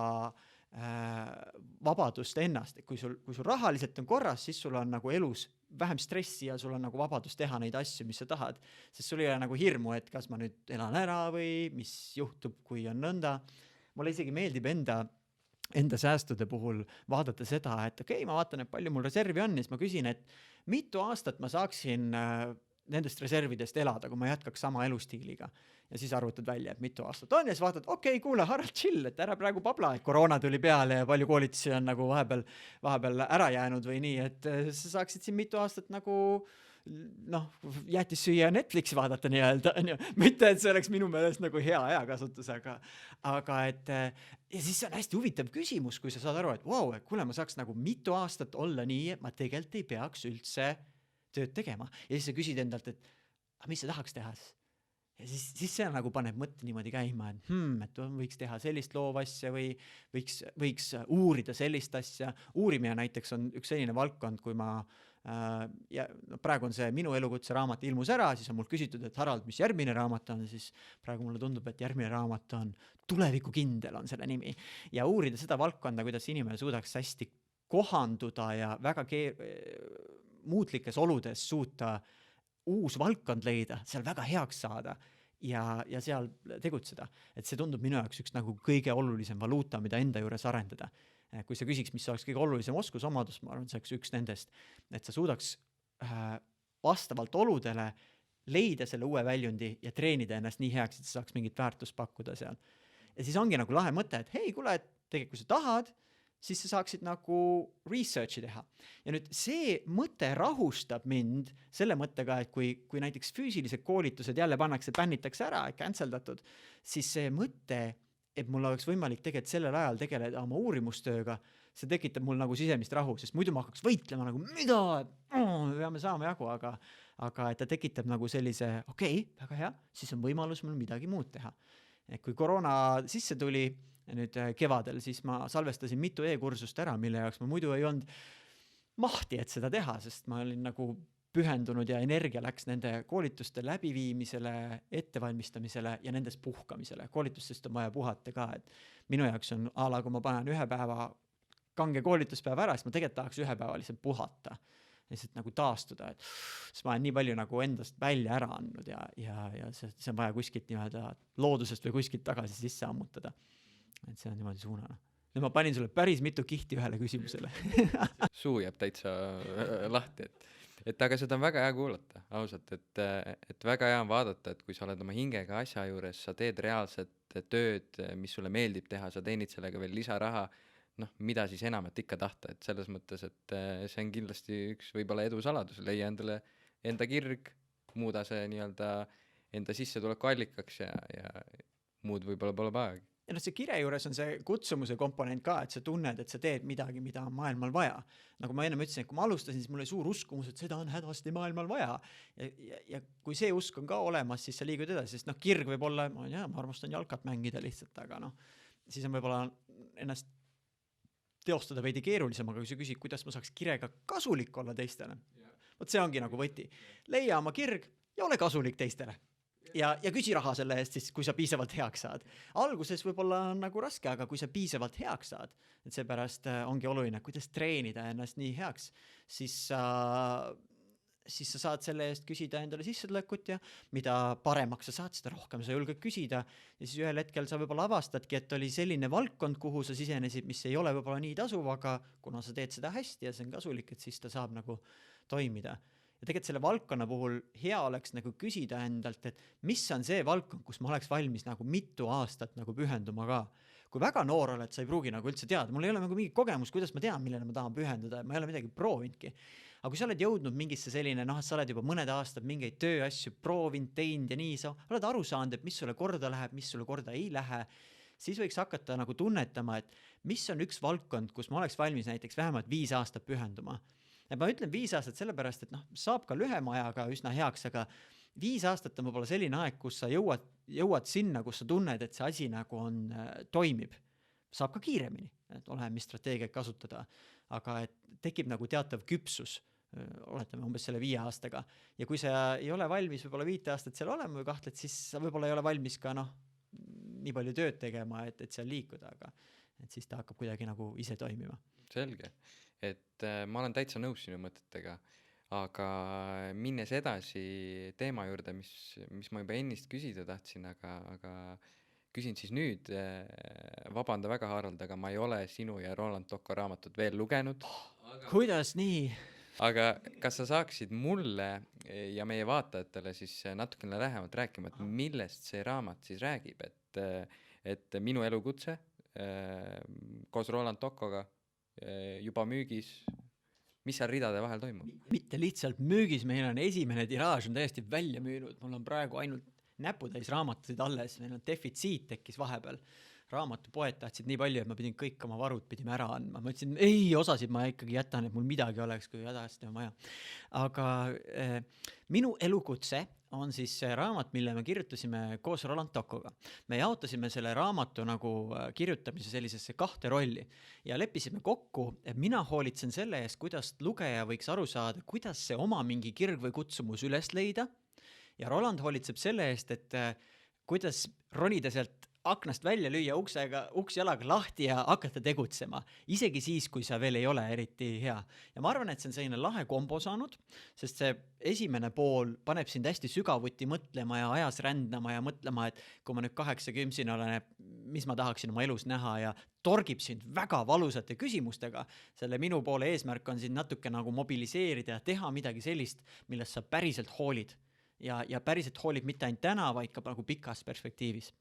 vabadust ennast. Et kui sul rahaliselt on korras, siis sul on nagu elus vähem stressi ja sul on nagu vabadus teha neid asju, mis sa tahad. Sest sul ei ole nagu hirmu, et kas ma nüüd elan ära või mis juhtub, kui on nõnda. Mulle isegi meeldib enda säästude puhul vaadata seda, et ma vaatan, et palju mul reservi on, siis ma küsin, et mitu aastat ma saaksin nendest reservidest elada, kui ma jätkaks sama elustiiliga. Ja siis arvutad välja, et mitu aastat on ja siis vaatad, kuule, Harald, chill, et ära praegu pabla, et koroona tuli peale ja palju koolitusi on nagu vahepeal ära jäänud või nii, et sa saaksid siin mitu aastat nagu jäätis süüa Netflixi vaadata nii-öelda, mitte et see oleks minu meelest nagu hea ajakasutus, aga et ja siis see on hästi huvitav küsimus, kui sa saad aru, et et kuule, ma saaks nagu mitu aastat olla nii, et ma tegelikult ei peaks üldse tööd tegema ja siis sa küsid endalt, et mis sa tahaks teha? Ja siis see nagu paneb mõtte niimoodi käima, et võiks teha sellist loovasja või võiks uurida sellist asja. Uurimine näiteks on üks selline valdkond, kui ma praegu on see minu elukutse raamat ilmus ära, siis on mul küsitud, et Harald, mis järgmine raamat on, siis praegu mulle tundub, et järgmine raamat on Tulevikukindel on selle nimi ja uurida seda valdkonda, kuidas inimene suudaks hästi kohanduda ja väga muutlikes oludes suuta uus valdkond leida, seal väga heaks saada ja seal tegutseda. Et see tundub minu jaoks üks nagu kõige olulisem valuuta, mida enda juures arendada. Kui sa küsiks, mis oleks kõige olulisem oskusomadus, ma arvan, see oleks üks nendest, et sa suudaks vastavalt oludele leida selle uue väljundi ja treenida ennast nii heaks, et sa saaks mingit väärtust pakkuda seal. Ja siis ongi nagu lahe mõte, et hei, kuule, et tegelikult kui sa tahad, siis sa saaksid nagu researchi teha. Ja nüüd see mõte rahustab mind selle mõttega, et kui näiteks füüsilised koolitused jälle pannakse, bännitakse ära, canceldatud, siis see mõte et mul oleks võimalik tegelikult sellel ajal tegeleda oma uurimustööga, see tekitab mul nagu sisemist rahu, sest muidu ma hakkaks võitlema nagu mida, me peame saama jagu, aga et ta tekitab nagu sellise, okei, väga hea, siis on võimalus mul midagi muud teha. Et kui koroona sisse tuli nüüd kevadel, siis ma salvestasin mitu e-kursust ära, mille jaoks ma muidu ei olnud mahti, et seda teha, sest ma olin nagu pühendunud ja energia läks nende koolituste läbiviimisele, ettevalmistamisele ja nendest puhkamisele. Koolitustest on vaja puhata ka, et minu jaoks on ala, kui ma panen ühe päeva kange koolituspäeva ära, siis ma tegelikult tahaks ühe päeva lihtsalt puhata. Lihtsalt nagu taastuda, et siis ma olen nii palju nagu endast välja ära andnud ja see on vaja kuskilt nii-öelda loodusest või kuskilt tagasi sisse ammutada. Et see on niimoodi suunana. Nüüd ma panin sulle päris mitu kihti ühele küsimusele. Suu jääb täitsa lahti, et aga seda on väga hea kuulata, ausalt, et väga hea on vaadata, et kui sa oled oma hingega asja juures, sa teed reaalset tööd, mis sulle meeldib teha, sa teenid sellega veel lisaraha, mida siis enamat ikka tahta, et selles mõttes, et see on kindlasti üks võib-olla edu saladus, leia endale enda kirg, muuda see nii-öelda enda sissetuleku allikaks ja muud võib-olla pole vaja. Ja see kire juures on see kutsumuse komponent ka, et sa tunned, et sa teed midagi, mida on maailmal vaja. Nagu ma enne ütlesin, et kui ma alustasin, siis mul oli suur uskumus, et seda on hädasti maailmal vaja. Ja kui see usk on ka olemas, siis sa liigud edasi, sest kirg võib olla, ma armastan jalkat mängida lihtsalt, aga siis on võib-olla ennast teostada veidi keerulisem, aga kui sa küsid, kuidas ma saaks kirega kasulik olla teistele, vot see ongi nagu võti. Leia oma kirg ja ole kasulik teistele. Ja küsi raha selle eest siis, kui sa piisavalt heaks saad. Alguses võib-olla on nagu raske, aga kui sa piisavalt heaks saad, et seepärast ongi oluline, kuidas treenida ennast nii heaks, siis sa saad selle eest küsida endale sissetulekut ja mida paremaks sa saad, seda rohkem sa julged küsida. Ja siis ühel hetkel sa võib-olla avastadki, et oli selline valdkond, kuhu sa sisenesid, mis ei ole võib-olla nii tasuv, aga kuna sa teed seda hästi ja see on kasulik, et siis ta saab nagu toimida. Ja tegelikult selle valdkonna puhul hea oleks nagu küsida endalt, et mis on see valdkond, kus ma oleks valmis nagu mitu aastat nagu pühenduma ka. Kui väga noor oled, sa ei pruugi nagu üldse teada. Mul ei ole nagu mingi kogemus, kuidas ma tean, millele ma tahan pühenduda. Ma ei ole midagi proovinudki. Aga kui sa oled jõudnud mingisse selline, sa oled juba mõned aastad mingeid tööasju proovinud, teinud ja nii, sa oled aru saanud, et mis sulle korda läheb, mis sulle korda ei lähe, siis võiks hakata nagu tunnetama, et mis on üks valdkond, kus ma oleks valmis näiteks vähemalt 5 aastat pühenduma. Ja ma ütlen 5 aastat sellepärast, et saab ka lühema ajaga üsna heaks, aga 5 aastat on võib-olla selline aeg, kus sa jõuad sinna, kus sa tunned, et see asi nagu toimib. Saab ka kiiremini, et ole, mis strateegiat kasutada, aga et tekib nagu teatav küpsus, oletame umbes selle 5 aastaga. Ja kui sa ei ole valmis võib-olla 5 aastat seal olema või kahtled, siis sa võib-olla ei ole valmis ka nii palju tööd tegema, et seal liikuda, aga et siis ta hakkab kuidagi nagu ise toimima. Selge. Et ma olen täitsa nõus sinu mõtetega, aga minnes edasi teema juurde, mis ma juba ennist küsida tahtsin, aga küsin siis nüüd, vabanda väga Harald, aga ma ei ole sinu ja Roland Tocco raamatut veel lugenud. Kuidas nii? Aga kas sa saaksid mulle ja meie vaatajatele siis natukene lähemalt rääkima, et millest see raamat siis räägib, et minu elukutse koos Roland Toccoga juba müügis, mis seal ridade vahel toimub? Mitte lihtsalt müügis, meil on esimene tiraaž on täiesti välja müünud, mul on praegu ainult näputäis raamatuid alles, meil on defitsiit tekkis vahepeal. Raamatupoed tahtsid nii palju, et ma pidin kõik oma varud pidime ära andma. Ma ütlesin, ei, osasid ma ikkagi jätan, et mul midagi oleks, kui hädasti on vaja. Aga minu elukutse on siis raamat, mille me kirjutasime koos Roland Toccoga. Me jaotasime selle raamatu nagu kirjutamise sellisesse 2 rolli ja leppisime kokku, et mina hoolitsen selle eest, kuidas lugeja võiks aru saada, kuidas see oma mingi kirg või kutsumus üles leida. Ja Roland hoolitseb selle eest, et kuidas ronida sealt aknast välja lüüa uks jalaga lahti ja hakata tegutsema. Isegi siis, kui sa veel ei ole eriti hea. Ja ma arvan, et see on selline lahe kombo saanud, sest see esimene pool paneb sind hästi sügavuti mõtlema ja ajas rändama ja mõtlema, et kui ma nüüd 80 olen, mis ma tahaksin oma elus näha ja torgib sind väga valusate küsimustega. Selle minu poole eesmärk on sind natuke nagu mobiliseerida ja teha midagi sellist, millest sa päriselt hoolid. ja päriselt hoolib mitte ainult täna, vaid ka nagu pikas perspektiivis.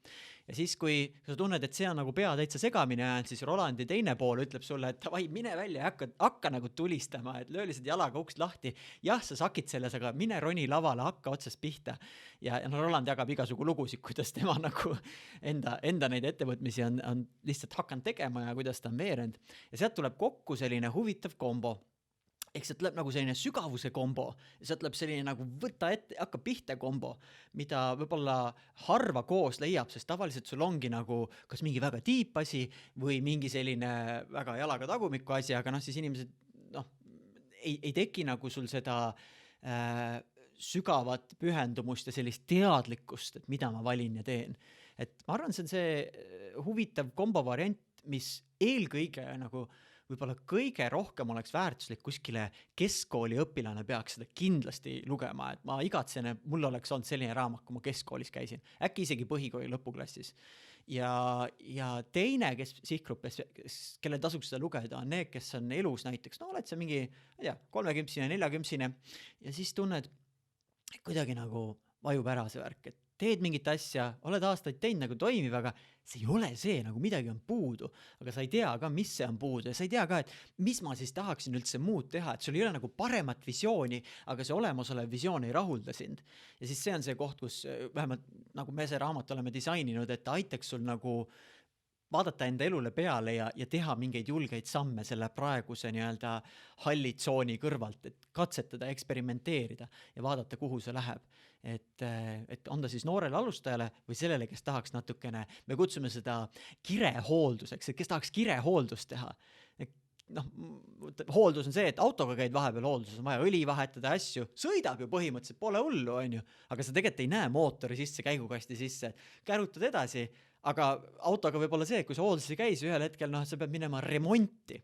Ja siis, kui sa tunned, et see on nagu pea täitsa segamini ajanud, siis Rolandi teine pool ütleb sulle, et vai, mine välja ja hakka nagu tulistama, et löö lihtsalt jalaga uks lahti. Jah, sa sakid selles, aga mine roni lavale, hakka otsast pihta. Ja no Roland jagab igasugu lugusid, kuidas tema nagu enda neid ettevõtmisi on lihtsalt hakanud tegema ja kuidas ta on veerenud. Ja sealt tuleb kokku selline huvitav kombo. Ehk sealt tuleb nagu selline sügavuse kombo, sealt tuleb selline nagu võtta ette, hakka pihta kombo, mida võib-olla harva koos leiab, sest tavaliselt sul ongi nagu kas mingi väga tiip asi või mingi selline väga jalaga tagumiku asi, aga siis inimesed ei teki nagu sul seda sügavat pühendumust ja sellist teadlikkust, et mida ma valin ja teen. Et ma arvan, see on see huvitav kombo variant, mis eelkõige nagu võib-olla kõige rohkem oleks väärtuslik kuskile keskkooli õpilane peaks seda kindlasti lugema, et ma igatsen, et mul oleks olnud selline raamat, kui ma keskkoolis käisin, äkki isegi põhikooli lõpuklassis. Ja teine, kes sihtgruppes, kelle tasuks seda lugeda, on need, kes on elus näiteks, oled sa mingi, ma ei tea, 30-sine, 40-sine ja siis tunned, kuidagi nagu vajub ära see värk, et teed mingit asja, oled aastaid teinud nagu toimib, aga see ei ole see, nagu midagi on puudu, aga sa ei tea ka, mis see on puudu ja sa ei tea ka, et mis ma siis tahaksin üldse muud teha, et sul ei ole nagu paremat visiooni, aga see olemasolev visioon ei rahulda sind. Ja siis see on see koht, kus vähemalt nagu me see raamat oleme disaininud, et aitaks sul nagu vaadata enda elule peale ja teha mingeid julgeid samme selle praeguse nii-öelda halli tsooni kõrvalt, et katsetada, eksperimenteerida ja vaadata, kuhu see läheb. Et on ta siis noorele alustajale või sellele, kes tahaks natukene, me kutsume seda kirehoolduseks, et kes tahaks kirehooldust teha. Hooldus on see, et autoga käid vahepeal hoolduses, on vaja õli vahetada asju, sõidab ju põhimõtteliselt, pole hullu, on ju, aga sa tegelikult ei näe mootori sisse, käigukasti sisse, kärutad edasi, aga autoga võib olla see, et kui sa hoolduses ei käis ühel hetkel, sa pead minema remonti.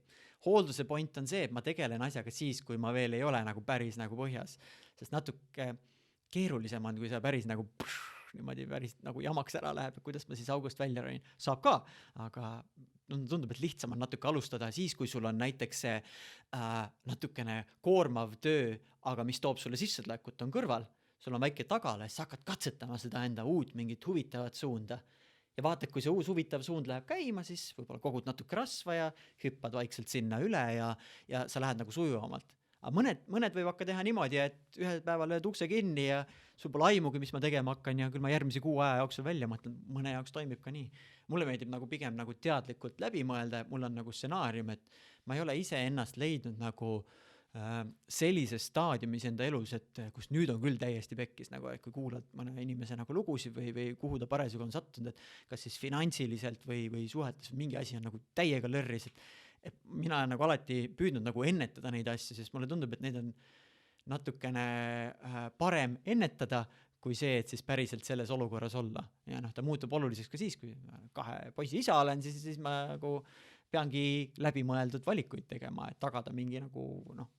Hoolduse point on see, et ma tegelen asjaga siis, kui ma veel ei ole nagu päris nagu põhjas, sest natuke keerulisem on, kui sa päris nagu niimoodi päris nagu jamaks ära läheb, kuidas ma siis august välja roin. Saab ka, aga tundub, et lihtsam on natuke alustada siis, kui sul on näiteks see natukene koormav töö, aga mis toob sulle sissetulekut on kõrval, sul on väike tagala, siis hakkad katsetama seda enda uut mingit huvitavat suunda. Ja vaatad, kui see uus huvitav suund läheb käima, siis võib-olla kogud natuke rasva ja hüppad vaikselt sinna üle ja sa lähed nagu sujuvamalt. Aga mõned võib hakka teha niimoodi, et ühel päeval lööd ukse kinni ja sul pole aimugi, mis ma tegema hakkan ja küll ma järgmise 6 aja jooksul välja mõtlen, mõne jaoks toimib ka nii. Mulle meeldib nagu pigem nagu teadlikult läbi mõelda, mul on nagu stsenaarium, et ma ei ole ise ennast leidnud nagu sellises staadiumis enda elus, et kus nüüd on küll täiesti pekkis, nagu, et kui kuulad mõne inimese nagu lugusid või kuhu ta parasjagu on sattunud, et kas siis finantsiliselt või suhetes mingi asi on nagu täiega lörris, et mina olen nagu alati püüdnud nagu ennetada neid asju, sest mulle tundub, et neid on natukene parem ennetada kui see, et siis päriselt selles olukorras olla. Ja ta muutub oluliseks ka siis, kui 2 poisi isa olen, siis ma nagu peangi läbimõeldud valikuid tegema, et tagada mingi nagu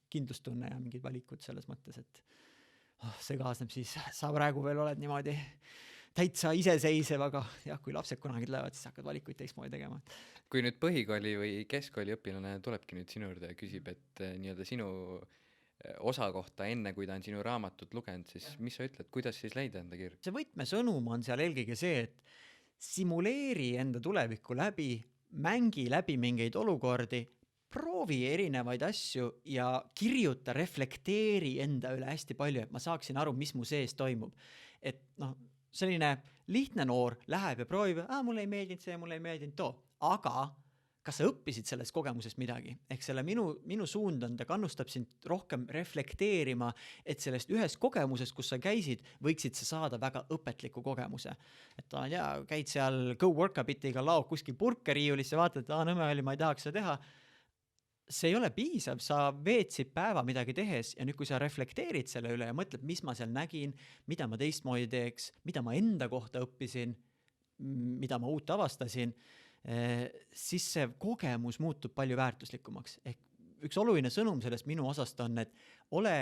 kindlustunne ja mingid valikud selles mõttes, et see kaasneb siis, sa praegu veel oled niimoodi täitsa iseseisev, aga jah, kui lapsed kunagi tulevad, siis hakkad valikuid teistmoodi tegema. Kui nüüd põhikooli või keskkooli õpilane tulebki nüüd sinu juurde ja küsib, et nii-öelda sinu osa kohta enne, kui ta on sinu raamatut lugenud, siis mis sa ütled, kuidas siis leida enda kirg? See võtmesõnum on seal eelkõige see, et simuleeri enda tulevikku läbi, mängi läbi mingeid olukordi, proovi erinevaid asju ja kirjuta, reflekteeri enda üle hästi palju, et ma saaksin aru, mis mu sees toimub. Et selline lihtne noor läheb ja proovib, mulle ei meeldinud see, mulle ei meeldinud too, aga kas sa õppisid sellest kogemusest midagi? Ehk selle minu suund on, ta kannustab sind rohkem reflekteerima, et sellest ühest kogemusest, kus sa käisid, võiksid sa saada väga õpetliku kogemuse. Et käid seal Go Workabitiga laog kuskil purkeriiulisse, vaatad, et nõme oli, ma ei tahaks seda teha. See ei ole piisav, sa veetsid päeva midagi tehes ja nüüd, kui sa reflekteerid selle üle ja mõtled, mis ma seal nägin, mida ma teistmoodi teeks, mida ma enda kohta õppisin, mida ma uut avastasin, siis see kogemus muutub palju väärtuslikumaks. Ehk üks oluline sõnum sellest minu osast on, et ole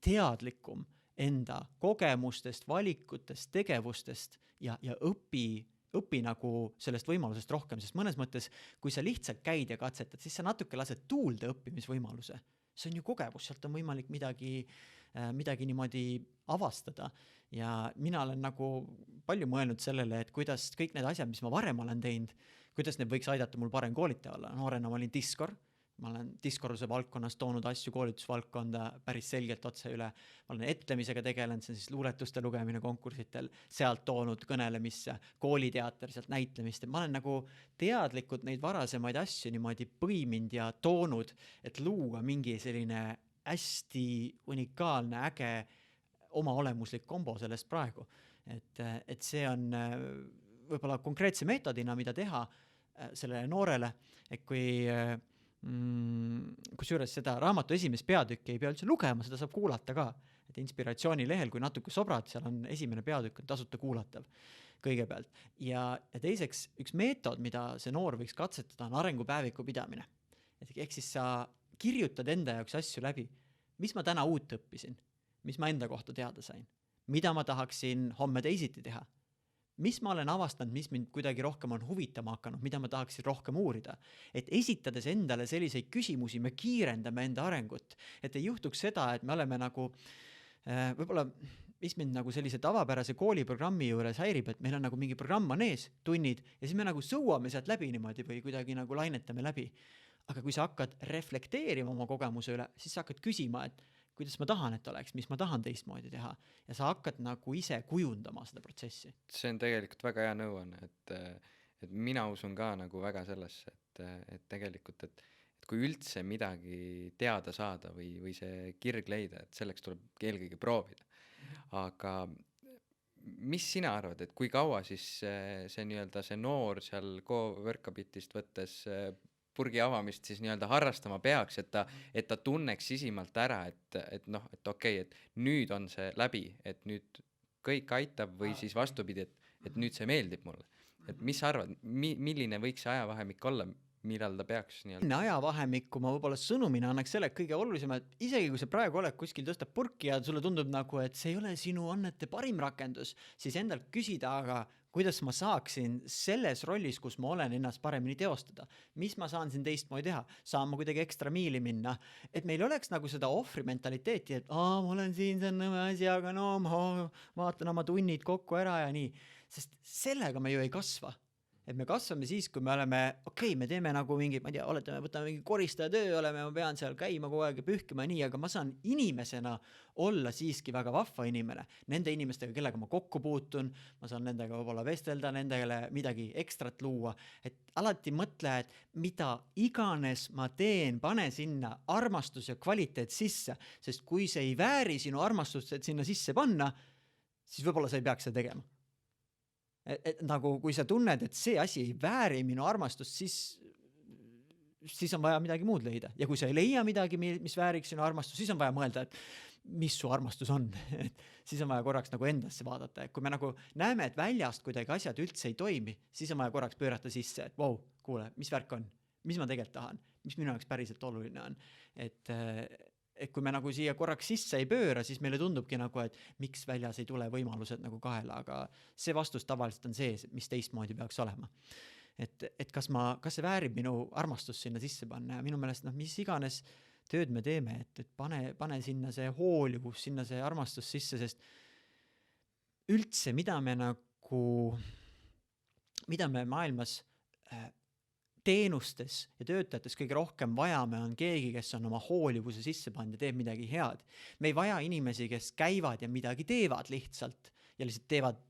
teadlikum enda kogemustest, valikutest, tegevustest ja õpi nagu sellest võimalusest rohkem, sest mõnes mõttes, kui sa lihtsalt käid ja katsetad, siis sa natuke lased tuulde õppimisvõimaluse. See on ju kogemus, sealt on võimalik midagi midagi niimoodi avastada. Ja mina olen nagu palju mõelnud sellele, et kuidas kõik need asjad, mis ma varem olen teinud, kuidas need võiks aidata mul parem koolitaja olla. Noorena ma olin diskor, ma olen diskoruse valdkonnas toonud asju koolitusvaldkonda päris selgelt otse üle. Ma olen etlemisega tegelenud, see on siis luuletuste lugemine konkursitel, sealt toonud kõnelemisse, kooliteater, sealt näitlemist. Ma olen nagu teadlikult neid varasemaid asju niimoodi põiminud ja toonud, et luua mingi selline hästi unikaalne, äge oma olemuslik kombo sellest praegu. Et see on võib-olla konkreetse meetodina, mida teha sellele noorele, et kui kusjuures seda raamatu esimest peatükki ei pea üldse lugema, seda saab kuulata ka. Et inspiratsioonilehel, kui natuke sobrad, seal on esimene peatükk on tasuta kuulatav kõigepealt. Ja teiseks, üks meetod, mida see noor võiks katsetada, on arengupäeviku pidamine. Ehk siis sa kirjutad enda jaoks asju läbi. Mis ma täna uut õppisin? Mis ma enda kohta teada sain? Mida ma tahaksin homme teisiti teha? Mis ma olen avastanud, mis mind kuidagi rohkem on huvitama hakanud, mida ma tahaksin rohkem uurida. Et esitades endale selliseid küsimusi, me kiirendame enda arengut. Et ei juhtuks seda, et me oleme nagu, võib-olla, mis mind nagu sellise tavapärase kooliprogrammi juures häirib, et meil on nagu mingi programm on ees, tunnid, ja siis me nagu sõuame sealt läbi niimoodi või kuidagi nagu lainetame läbi. Aga kui sa hakkad reflekteerima oma kogemuse üle, siis sa hakkad küsima, et kuidas ma tahan, et oleks, mis ma tahan teistmoodi teha. Ja sa hakkad nagu ise kujundama seda protsessi. See on tegelikult väga hea nõuanne, et mina usun ka nagu väga sellesse, et tegelikult, et kui üldse midagi teada saada või see kirg leida, et selleks tuleb eelkõige proovida. Aga mis sina arvad, et kui kaua siis see nii-öelda see noor seal Go-Workabitist võttes purgi avamist siis nii-öelda harrastama peaks, et ta tunneks sisimalt ära, et okei, et nüüd on see läbi, et nüüd kõik aitab või siis vastupidi, et nüüd see meeldib mulle. Et mis sa arvad, milline võiks see ajavahemik olla, millal ta peaks nii-öelda? Ajavahemikku ma võib-olla sõnumina annaks selle kõige olulisem, et isegi kui sa praegu oled kuskil tõstab purki ja sulle tundub nagu, et see ei ole sinu annete parim rakendus, siis endalt küsida, aga kuidas ma saaksin selles rollis, kus ma olen ennast paremini teostada. Mis ma saan siin teistmoodi teha? Saan ma kuidagi ekstra miili minna? Et meil oleks nagu seda ohvri mentaliteeti, et ma olen siin, see on nõme asi, aga no ma vaatan oma tunnid kokku ära ja nii. Sest sellega me ju ei kasva. Et me kasvame siis, kui me oleme, me teeme nagu mingi, ma ei tea, võtame mingi koristaja töö, ma pean seal käima kogu aeg ja pühkima nii, aga ma saan inimesena olla siiski väga vahva inimene. Nende inimestega, kellega ma kokku puutun, ma saan nendega võib-olla vestelda, nendele midagi ekstrat luua. Et alati mõtle, et mida iganes ma teen, pane sinna armastus ja kvaliteet sisse, sest kui see ei vääri sinu armastust, et sinna sisse panna, siis võib-olla sa ei peaks seda tegema. Et nagu kui sa tunned, et see asi ei vääri minu armastust, siis on vaja midagi muud leida. Ja kui sa ei leia midagi, mis vääriks sinu armastust, siis on vaja mõelda, et mis su armastus on. Siis on vaja korraks nagu endasse vaadata. Et kui me nagu näeme, et väljast kuidagi asjad üldse ei toimi, siis on vaja korraks pöörata sisse, et kuule, mis värk on? Mis ma tegelikult tahan? Mis minu jaoks päriselt oluline on? Et kui me nagu siia korraks sisse ei pööra, siis meile tundubki nagu, et miks väljas ei tule võimalused nagu kaela, aga see vastus tavaliselt on see, mis teistmoodi peaks olema. Et kas see väärib minu armastust sinna sisse panna ja minu meelest mis iganes tööd me teeme, et pane sinna see hoolivus, sinna see armastus sisse, sest üldse, mida me maailmas teenustes ja töötajates kõige rohkem vajame on keegi, kes on oma hoolivuse sisse pannud ja teeb midagi head. Me ei vaja inimesi, kes käivad ja midagi teevad lihtsalt ja lihtsalt teevad,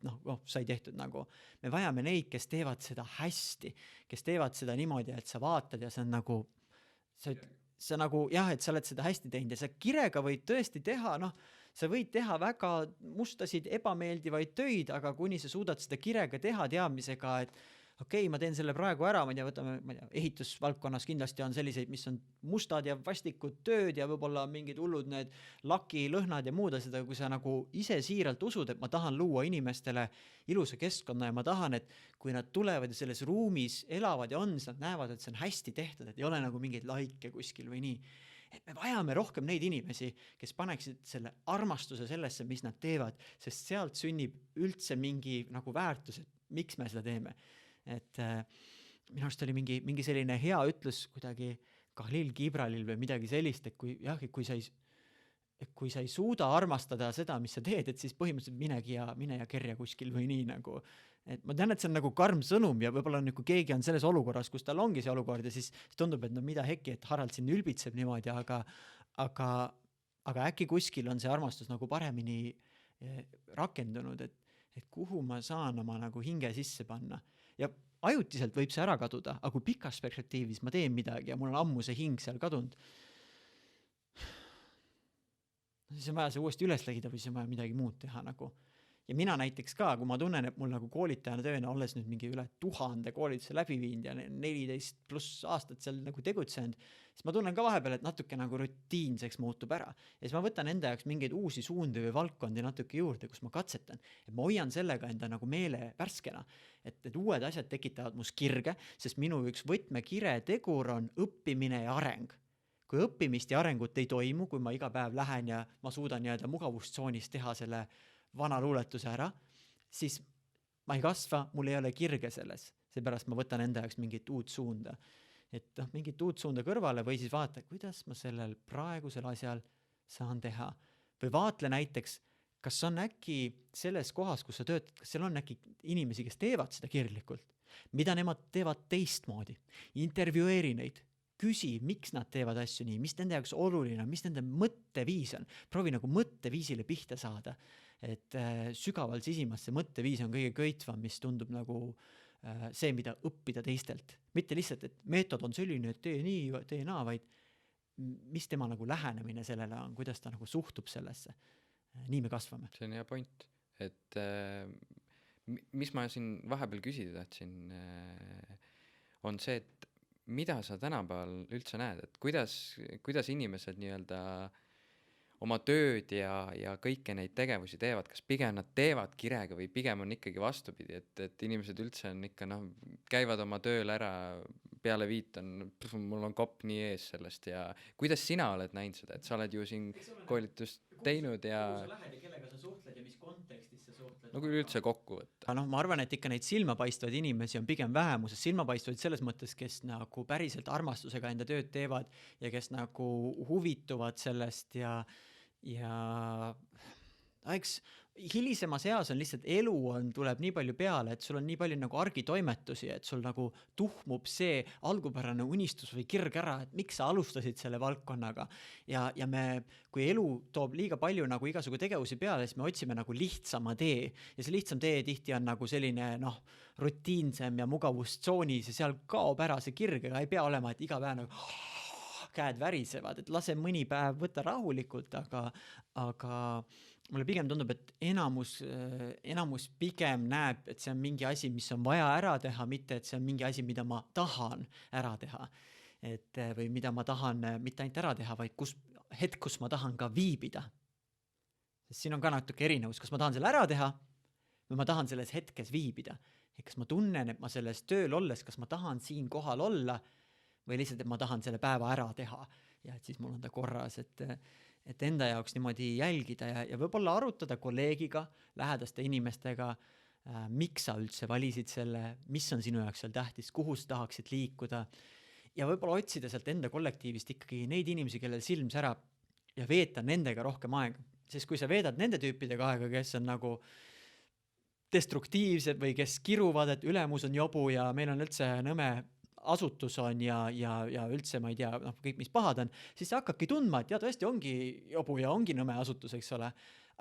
sai tehtud nagu. Me vajame neid, kes teevad seda hästi, kes teevad seda niimoodi, et sa vaatad ja see on nagu, sa nagu, et sa oled seda hästi teinud ja sa kirega võid tõesti teha, sa võid teha väga mustasid, ebameeldivaid töid, aga kuni sa suudad seda kirega teha teadmisega, et ma teen selle praegu ära, ehitusvaldkonnas kindlasti on selliseid, mis on mustad ja vastikud tööd ja võib-olla mingid hullud need laki, lõhnad ja muud asjad, aga kui sa nagu ise siiralt usud, et ma tahan luua inimestele ilusa keskkonna ja ma tahan, et kui nad tulevad ja selles ruumis elavad ja siis nad näevad, et see on hästi tehtud, et ei ole nagu mingeid laike kuskil või nii. Et me vajame rohkem neid inimesi, kes paneksid selle armastuse sellesse, mis nad teevad, sest sealt sünnib üldse mingi nagu väärtus, et miks me seda teeme. Et minu arust oli mingi selline hea ütlus kuidagi Khalil Gibralil või midagi sellist, et kui sa et kui sa ei suuda armastada seda, mis sa teed, et siis põhimõtteliselt mine ja kerja kuskil või nii nagu. Et ma tean, et see on nagu karm sõnum ja võib-olla on, kui keegi on selles olukorras, kus tal ongi see olukord ja siis tundub, et no mida hekki, et Harald siin ülbitseb niimoodi, aga, aga äkki kuskil on see armastus nagu paremini rakendunud, et kuhu ma saan oma nagu hinge sisse panna. Ja ajutiselt võib see ära kaduda, aga kui pikas perspektiivis ma teen midagi ja mul on ammu see hing seal kadunud, siis on vaja see uuesti üles leida või siis on vaja midagi muud teha nagu. Ja mina näiteks ka, kui ma tunnen, et mul nagu koolitajana tööna olles nüüd mingi üle 1000 koolituse läbi viinud ja 14+ aastat seal nagu tegutsenud, siis ma tunnen ka vahepeal, et natuke nagu rutiinseks muutub ära. Ja siis ma võtan enda jaoks mingeid uusi suundi või valdkondi natuke juurde, kus ma katsetan. Et ma hoian sellega enda nagu meele värskena. Et uued asjad tekitavad must kirge, sest minu üks võtmekire tegur on õppimine ja areng. Kui õppimist ja arengut ei toimu, kui ma iga päev lähen ja ma suudan jääda mugavustsoonis teha selle vana luuletuse ära, siis ma ei kasva, mul ei ole kirge selles. Seepärast ma võtan enda jaoks mingit uut suunda. Et mingit uut suunda kõrvale või siis vaata, kuidas ma sellel praegusel asjal saan teha. Või vaatle näiteks, kas on äkki selles kohas, kus sa töötad, kas seal on äkki inimesi, kes teevad seda kirglikult. Mida nemad teevad teistmoodi. Intervjueeri neid. Küsi, miks nad teevad asju nii, mis nende jaoks oluline on, mis nende mõtteviis on. Proovi nagu mõtteviisile pihta saada. Et sügaval sisimas see mõtteviis on kõige köitvam, mis tundub nagu see, mida õppida teistelt. Mitte lihtsalt, et meetod on selline, et tee nii, tee naa, vaid mis tema nagu lähenemine sellele on, kuidas ta nagu suhtub sellesse. Nii me kasvame. See on hea point. Et mis ma siin vahepeal küsida tahtsin, on see, et mida sa tänapäeval üldse näed, et kuidas inimesed nii-öelda oma tööd ja kõike neid tegevusi teevad, kas pigem nad teevad kirega või pigem on ikkagi vastupidi, et inimesed üldse on ikka, käivad oma tööl ära, peale 5 mul on kopp nii ees sellest ja kuidas sina oled näinud seda, et sa oled ju siin koolitust teinud ja kuhu sa lähed ja kellega sa suhtled ja mis kontekstis sa suhtled. no kui üldse kokku võtta. Ma arvan, et ikka neid silmapaistvaid inimesi on pigem vähemuses, silmapaistvaid selles mõttes, kes nagu päriselt armastusega enda tööd teevad ja kes nagu huvituvad sellest ja eks hilisemas eas on lihtsalt elu tuleb nii palju peale, et sul on nii palju nagu argitoimetusi, et sul nagu tuhmub see algupärane unistus või kirg ära, et miks sa alustasid selle valdkonnaga. Ja kui elu toob liiga palju nagu igasugu tegevusi peale, siis me otsime nagu lihtsama tee. Ja see lihtsam tee tihti on nagu selline rutiinsem ja mugavustsoonis ja seal kaob ära see kirg, aga ei pea olema, et iga päev nagu käed värisevad, et lase mõni päev võtta rahulikult, aga mulle pigem tundub, et enamus pigem näeb, et see on mingi asi, mis on vaja ära teha, mitte et see on mingi asi, mida ma tahan ära teha. Või mida ma tahan mitte ainult ära teha, vaid kus ma tahan ka viibida. Sest siin on ka natuke erinevus, kas ma tahan selle ära teha või ma tahan selles hetkes viibida. Et kas ma tunnen, et ma selles tööl olles, kas ma tahan siin kohal olla või lihtsalt, et ma tahan selle päeva ära teha ja et siis mul on ta korras, et enda jaoks niimoodi jälgida ja võib-olla arutada kolleegiga, lähedaste inimestega, miks sa üldse valisid selle, mis on sinu jaoks seal tähtis, kuhu sa tahaksid liikuda ja võib-olla otsida sealt enda kollektiivist ikkagi neid inimesi, kellel silm särab ja veeta nendega rohkem aega. Sest kui sa veedad nende tüüpidega aega, kes on nagu destruktiivsed või kes kiruvad, et ülemus on jobu ja meil on üldse nõme asutus on ja üldse ma ei tea, kõik mis pahad on, siis sa hakkadki tundma, et tõesti ongi jobu ja ongi nõme asutus, eks ole,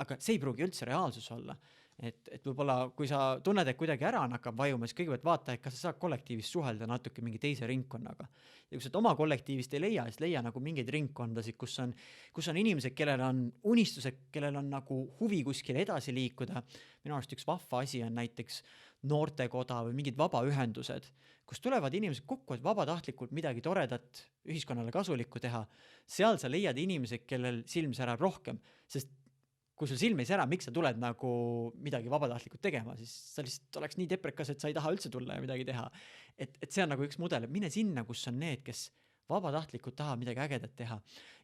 aga see ei pruugi üldse reaalsus olla. Et võib-olla kui sa tunned, et kuidagi ära hakkab vajuma, siis kõigepealt vaata, et kas sa saad kollektiivist suhelda natuke mingi teise ringkonnaga. Ja kui sa oma kollektiivist ei leia, siis leia nagu mingeid ringkondasid, kus on inimesed, kellel on unistused, kellel on nagu huvi kuskile edasi liikuda. Minu arust üks vahva asi on näiteks noortekoda või mingid vabaühendused, kus tulevad inimesed kokku, et vabatahtlikult midagi toredat ühiskonnale kasulikku teha. Seal sa leiad inimesed, kellel silm särab rohkem, sest kui sul silm ei sära, miks sa tuled nagu midagi vabatahtlikult tegema, siis sa lihtsalt oleks nii deprekas, et sa ei taha üldse tulla ja midagi teha. Et see on nagu üks mudel, et mine sinna, kus on need, kes vabatahtlikult taha midagi ägedat teha.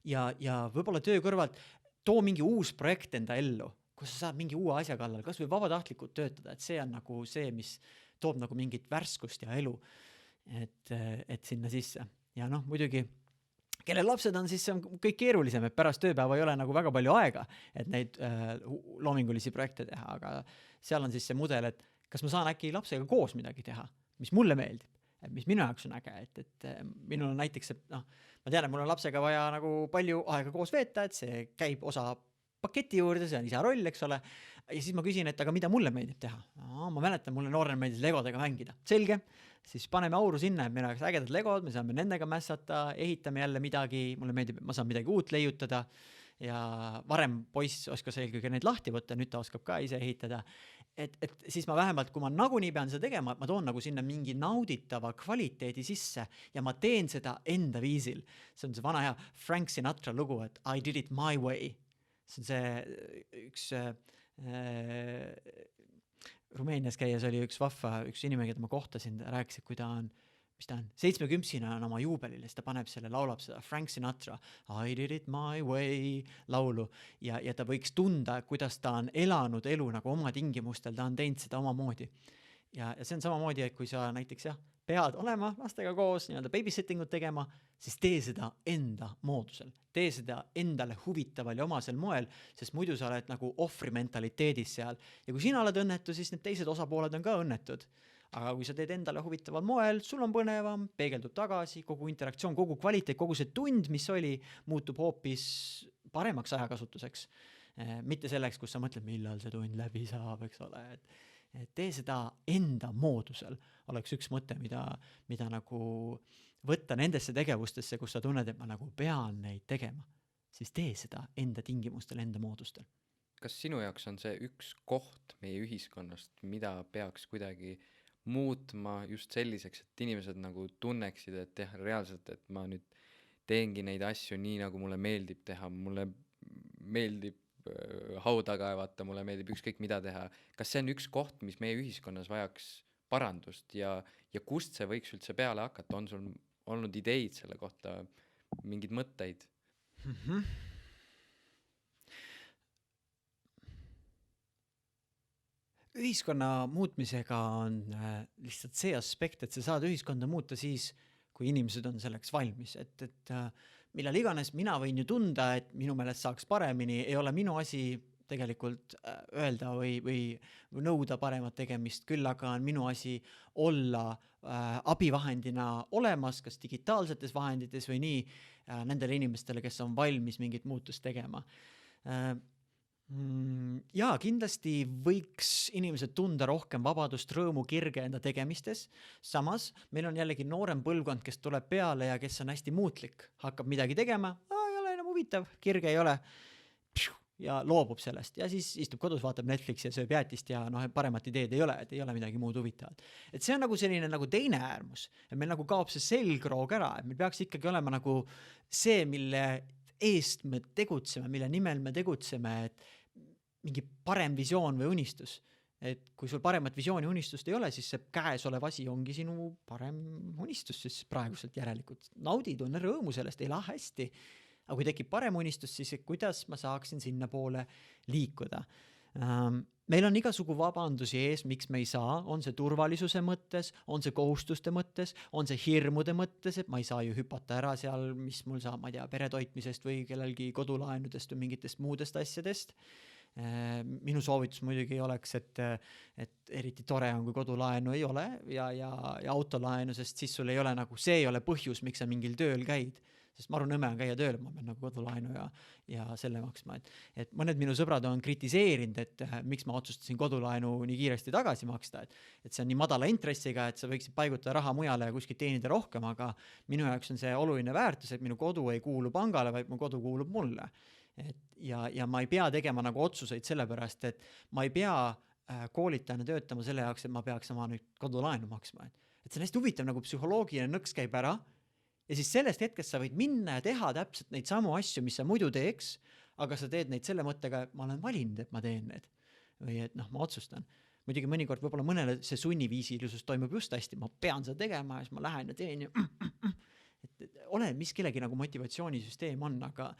Ja võib-olla töö kõrvalt too mingi uus projekt enda ellu, kus sa saad mingi uue asja kallal, kas või vabatahtlikult töötada, et see on nagu see, mis toob nagu mingit värskust ja elu, et sinna sisse. Ja muidugi kellel lapsed on, siis see on kõik keerulisem, et pärast tööpäeva ei ole nagu väga palju aega, et neid loomingulisi projekte teha, aga seal on siis see mudel, et kas ma saan äkki lapsega koos midagi teha, mis mulle meeldib, mis minu jaoks on äge, et minul on näiteks, et noh, ma tean, et mul on lapsega vaja nagu palju aega koos veeta, et see käib osa paketi juurde, see on isa roll, eks ole, ja siis ma küsin, et aga mida mulle meeldib teha? Ma mäletan, mulle noorena meeldis legodega mängida. Selge, siis paneme auru sinna, et meil oleks ägedad legod, me saame nendega mässata, ehitame jälle midagi, mulle meeldib, ma saan midagi uut leiutada ja varem poiss oskas eelkõige neid lahti võtta, nüüd ta oskab ka ise ehitada. Et siis ma vähemalt, kui ma nagunii pean seda tegema, ma toon nagu sinna mingi nauditava kvaliteedi sisse ja ma teen seda enda viisil. See on see vana hea Frank Sinatra lugu, et I did it my way. See on see üks Rumeenias käies oli üks vahva, üks inimene, keda ma kohtasin, rääkis, et kui ta on, mis ta on, 70 on oma juubelil, siis ta paneb selle, laulab seda Frank Sinatra I did it my way laulu ja ta võiks tunda, kuidas ta on elanud elu nagu oma tingimustel, ta on teinud seda omamoodi. Ja see on samamoodi, et kui sa näiteks pead olema lastega koos, nii-öelda babysittingut tegema, siis tee seda enda moodusel. Tee seda endale huvitaval ja omasel moel, sest muidu sa oled nagu ohvri mentaliteedis seal. Ja kui sina oled õnnetu, siis need teised osapooled on ka õnnetud. Aga kui sa teed endale huvitaval moel, sul on põnevam, peegeldub tagasi, kogu interaktsioon, kogu kvaliteet, kogu see tund, mis oli, muutub hoopis paremaks ajakasutuseks. Mitte selleks, kus sa mõtled, millal see tund läbi saab, eks ole. Et tee seda enda moodusel, oleks üks mõte, mida nagu võtta nendesse tegevustesse, kus sa tunned, et ma nagu pean neid tegema, siis tee seda enda tingimustel, enda moodustel. Kas sinu jaoks on see üks koht meie ühiskonnast, mida peaks kuidagi muutma just selliseks, et inimesed nagu tunneksid, et reaalselt, et ma nüüd teengi neid asju nii, nagu mulle meeldib teha, mulle meeldib hauda kaevata, mulle meeldib ükskõik mida teha. Kas see on üks koht, mis meie ühiskonnas vajaks parandust ja kust see võiks üldse peale hakata? On sul olnud ideid selle kohta, mingid mõtteid? Ühiskonna muutmisega on lihtsalt see aspekt, et sa saad ühiskonda muuta siis, kui inimesed on selleks valmis. Et millal iganes mina võin ju tunda, et minu meelest saaks paremini, ei ole minu asi tegelikult öelda või nõuda paremat tegemist, küll aga on minu asi olla abivahendina olemas, kas digitaalsetes vahendites või nii nendele inimestele, kes on valmis mingit muutust tegema. Ja kindlasti võiks inimesed tunda rohkem vabadust, rõõmu, kirge enda tegemistes. Samas, meil on jällegi noorem põlvkond, kes tuleb peale ja kes on hästi muutlik. Hakkab midagi tegema, ei ole enam huvitav, kirge ei ole ja loobub sellest. Ja siis istub kodus, vaatab Netflixi ja sööb jäätist ja paremat ideed ei ole, et ei ole midagi muud huvitavat. Et see on nagu selline nagu teine äärmus. Et meil nagu kaob see selgroog ära, et meil peaks ikkagi olema nagu see, mille eest me tegutseme, mille nimel me tegutseme, et mingi parem visioon või unistus. Et kui sul paremat visiooni unistust ei ole, siis see käesolev asi ongi sinu parem unistus, siis praeguselt järelikult. Naudi, tunne rõõmu sellest, ela hästi. Aga kui tekib parem unistus, siis kuidas ma saaksin sinna poole liikuda? Meil on igasugu vabandusi ees, miks me ei saa, on see turvalisuse mõttes, on see kohustuste mõttes, on see hirmude mõttes, et ma ei saa ju hüpata ära seal, mis mul saab, ma ei tea, peretoitmisest või kellelgi kodulaenudest või mingitest muudest asjadest. Minu soovitus muidugi oleks, et eriti tore on, kui kodulaenu ei ole ja autolaenu, sest siis sul ei ole nagu, see ei ole põhjus, miks sa mingil tööl käid. Sest ma arvan, nõme on käia tööl, ma pean nagu kodulaenu ja selle maksma. Et mõned minu sõbrad on kritiseerinud, et miks ma otsustasin kodulaenu nii kiiresti tagasi maksta. Et see on nii madala intressiga, et sa võiksid paigutada raha mujale ja kuskilt teenida rohkem, aga minu jaoks on see oluline väärtus, et minu kodu ei kuulu pangale, vaid mu kodu kuulub mulle. Ja ma ei pea tegema nagu otsuseid sellepärast, et ma ei pea koolitajana töötama selle jaoks, et ma peaks oma nüüd kodulaenu maksma. Et see on hästi huvitav, nagu psühholoogiline nõks käib ära. Ja siis sellest hetkest sa võid minna ja teha täpselt neid samu asju, mis sa muidu teeks, aga sa teed neid selle mõttega, et ma olen valinud, et ma teen need. Või et ma otsustan. Muidugi mõnikord võib-olla mõnele see sunniviisilisus toimub just hästi, ma pean seda tegema ja siis ma lähen ja teen ja ole, mis kellegi nagu motivatsioonisüsteem on, aga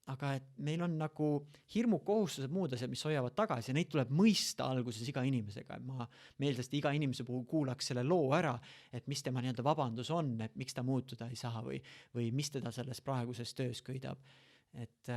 aga et meil on nagu hirmud, kohustused, muud asjad, mis hoiavad tagasi ja neid tuleb mõista alguses iga inimesega. Et ma meeldlasti iga inimese puhul kuulaks selle loo ära, et mis tema nii-öelda vabandus on, et miks ta muutuda ei saa või mis teda selles praeguses töös köidab. Et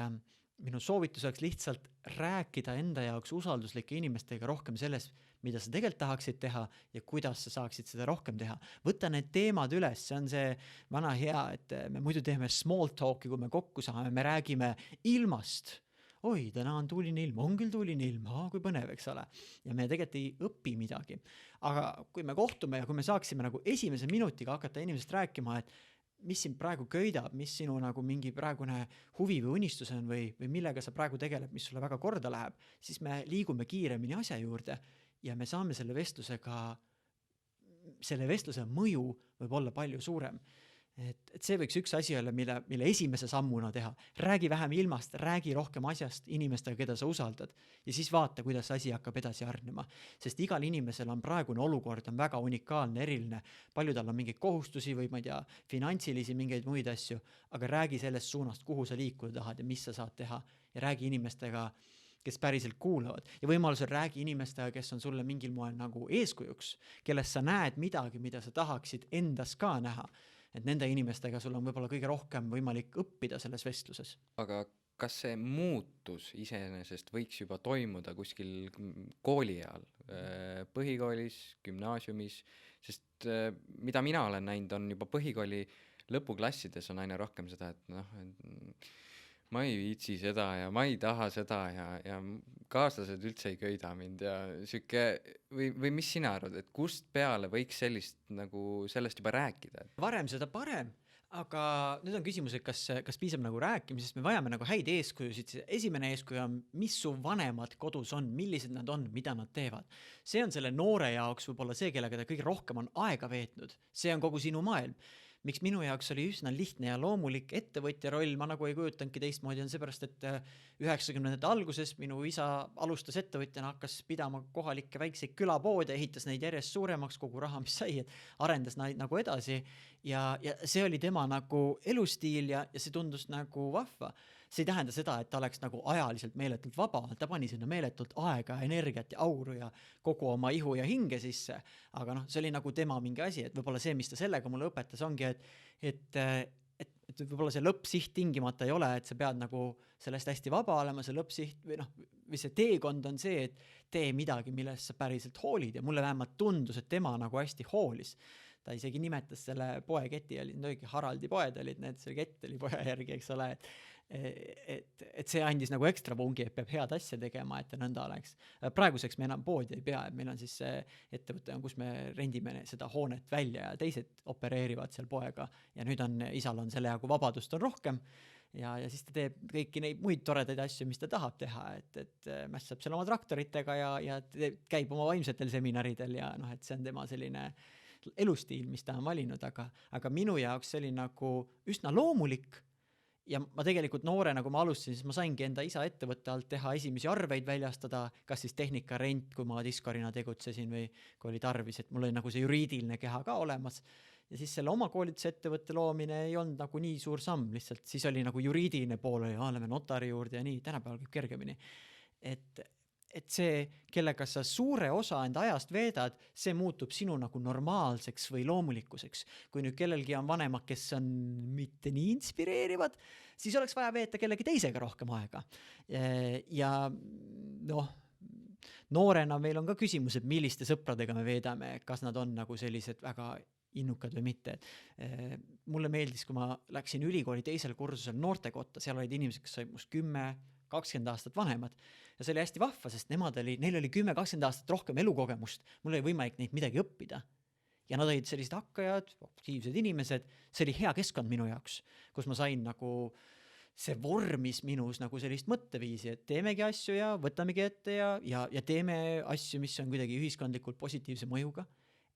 minu soovitus oleks lihtsalt rääkida enda jaoks usalduslike inimestega rohkem sellest, mida sa tegelikult tahaksid teha ja kuidas sa saaksid seda rohkem teha. Võta need teemad üles, see on see vana hea, et me muidu teeme small talk'i, kui me kokku saame, me räägime ilmast. Oi, täna on tuuline ilm, on küll tuuline ilm, kui põnev, eks ole. Ja me tegelikult ei õpi midagi. Aga kui me kohtume ja kui me saaksime nagu esimese minutiga hakata inimesest rääkima, et mis sind praegu köidab, mis sinu nagu mingi praegune huvi või unistus on või millega sa praegu tegeled, mis sulle väga korda läheb, siis me liigume kiiremini asja juurde ja me saame selle vestluse mõju võib olla palju suurem. Et see võiks üks asi olla, mille esimese sammuna teha. Räägi vähem ilmast, räägi rohkem asjast inimestega, keda sa usaldad ja siis vaata, kuidas asi hakkab edasi arnema. Sest igal inimesel on praegune olukord on väga unikaalne, eriline. Palju tal on mingeid kohustusi või ma ei tea, finantsilisi mingeid muid asju, aga räägi sellest suunast, kuhu sa liikuda tahad ja mis sa saad teha ja räägi inimestega, kes päriselt kuulavad ja võimalusel räägi inimestega, kes on sulle mingil moel nagu eeskujuks, kellest sa näed midagi, mida sa tahaksid endas ka näha. Et nende inimestega sul on võib-olla kõige rohkem võimalik õppida selles vestluses. Aga kas see muutus iseenesest võiks juba toimuda kuskil kooli ajal, põhikoolis, gümnaasiumis, sest mida mina olen näinud, on juba põhikooli lõpuklassides on aina rohkem seda, et ma ei viitsi seda ja ma ei taha seda ja kaaslased üldse ei köida mind ja süke, või mis sina arvad, et kust peale võiks sellest juba rääkida? Varem seda parem, aga nüüd on küsimus, et kas piisab nagu rääkimisest, me vajame nagu häid eeskujusid. Esimene eeskuju on, mis su vanemad kodus on, millised nad on, mida nad teevad. See on selle noore jaoks võib-olla see, kellega ta kõige rohkem on aega veetnud. See on kogu sinu maailm. Miks minu jaoks oli üsna lihtne ja loomulik ettevõtja roll, ma nagu ei kujutanudki teistmoodi, on seepärast, et 90ndate alguses minu isa alustas ettevõtjana, hakkas pidama kohalikke väikseid külapoode, ehitas neid järjest suuremaks, kogu raha, mis sai, et arendas neid nagu edasi ja see oli tema nagu elustiil ja see tundus nagu vahva. See ei tähenda seda, et ta oleks nagu ajaliselt meeletult vaba, ta pani sinna meeletult aega, energiat ja auru ja kogu oma ihu ja hinge sisse, aga see oli nagu tema mingi asi, et võib-olla see, mis ta sellega mulle õpetas, ongi, et võib-olla see lõppsiht tingimata ei ole, et sa pead nagu sellest hästi vaba olema, see lõppsiht või see teekond on see, et tee midagi, millest sa päriselt hoolid ja mulle vähemalt tundus, et tema nagu hästi hoolis. Ta isegi nimetas selle poeketi, olid Haraldi poed olid need, see kett oli poja järgi, eks ole, et see andis nagu ekstra pungi, et peab head asja tegema, et ta nõnda oleks. Praeguseks me enam poodi ei pea, et meil on siis see ettevõte, kus me rendime seda hoonet välja ja teised opereerivad seal poega ja nüüd isal on selle jagu vabadust on rohkem ja siis ta teeb kõiki neid muid toredaid asju, mis ta tahab teha, et mässab seal oma traktoritega ja käib oma vaimsetel seminaridel ja et see on tema selline elustiil, mis ta on valinud, aga minu jaoks see oli nagu üsna loomulik ja ma tegelikult noore, nagu ma alustasin, siis ma saingi enda isa ettevõtte alt teha esimesi arveid väljastada, kas siis tehnika rent, kui ma diskorina tegutsesin või kui oli tarvis, et mul oli nagu see juriidiline keha ka olemas ja siis selle oma koolitusettevõtte loomine ei olnud nagu nii suur samm, lihtsalt siis oli nagu juriidiline pool, oleme notari juurde ja nii, tänapäeval käib kergemini. Et see, kellega sa suure osa enda ajast veedad, see muutub sinu nagu normaalseks või loomulikkuseks. Kui nüüd kellelgi on vanemad, kes on mitte nii inspireerivad, siis oleks vaja veeta kellegi teisega rohkem aega. Ja noorena meil on ka küsimus, et milliste sõpradega me veedame, kas nad on nagu sellised väga innukad või mitte. Mulle meeldis, kui ma läksin ülikooli teisel kursusel noortekotta, seal olid inimesed, kes said must 10-20 aastat vanemad ja see oli hästi vahva, sest neil oli 10-20 aastat rohkem elukogemust, mul oli võimalik neid midagi õppida ja nad olid sellised hakkajad, aktiivsed inimesed, see oli hea keskkond minu jaoks, kus ma sain nagu see vormis minus nagu sellist mõtteviisi, et teemegi asju ja võtamegi ette ja teeme asju, mis on kuidagi ühiskondlikult positiivse mõjuga,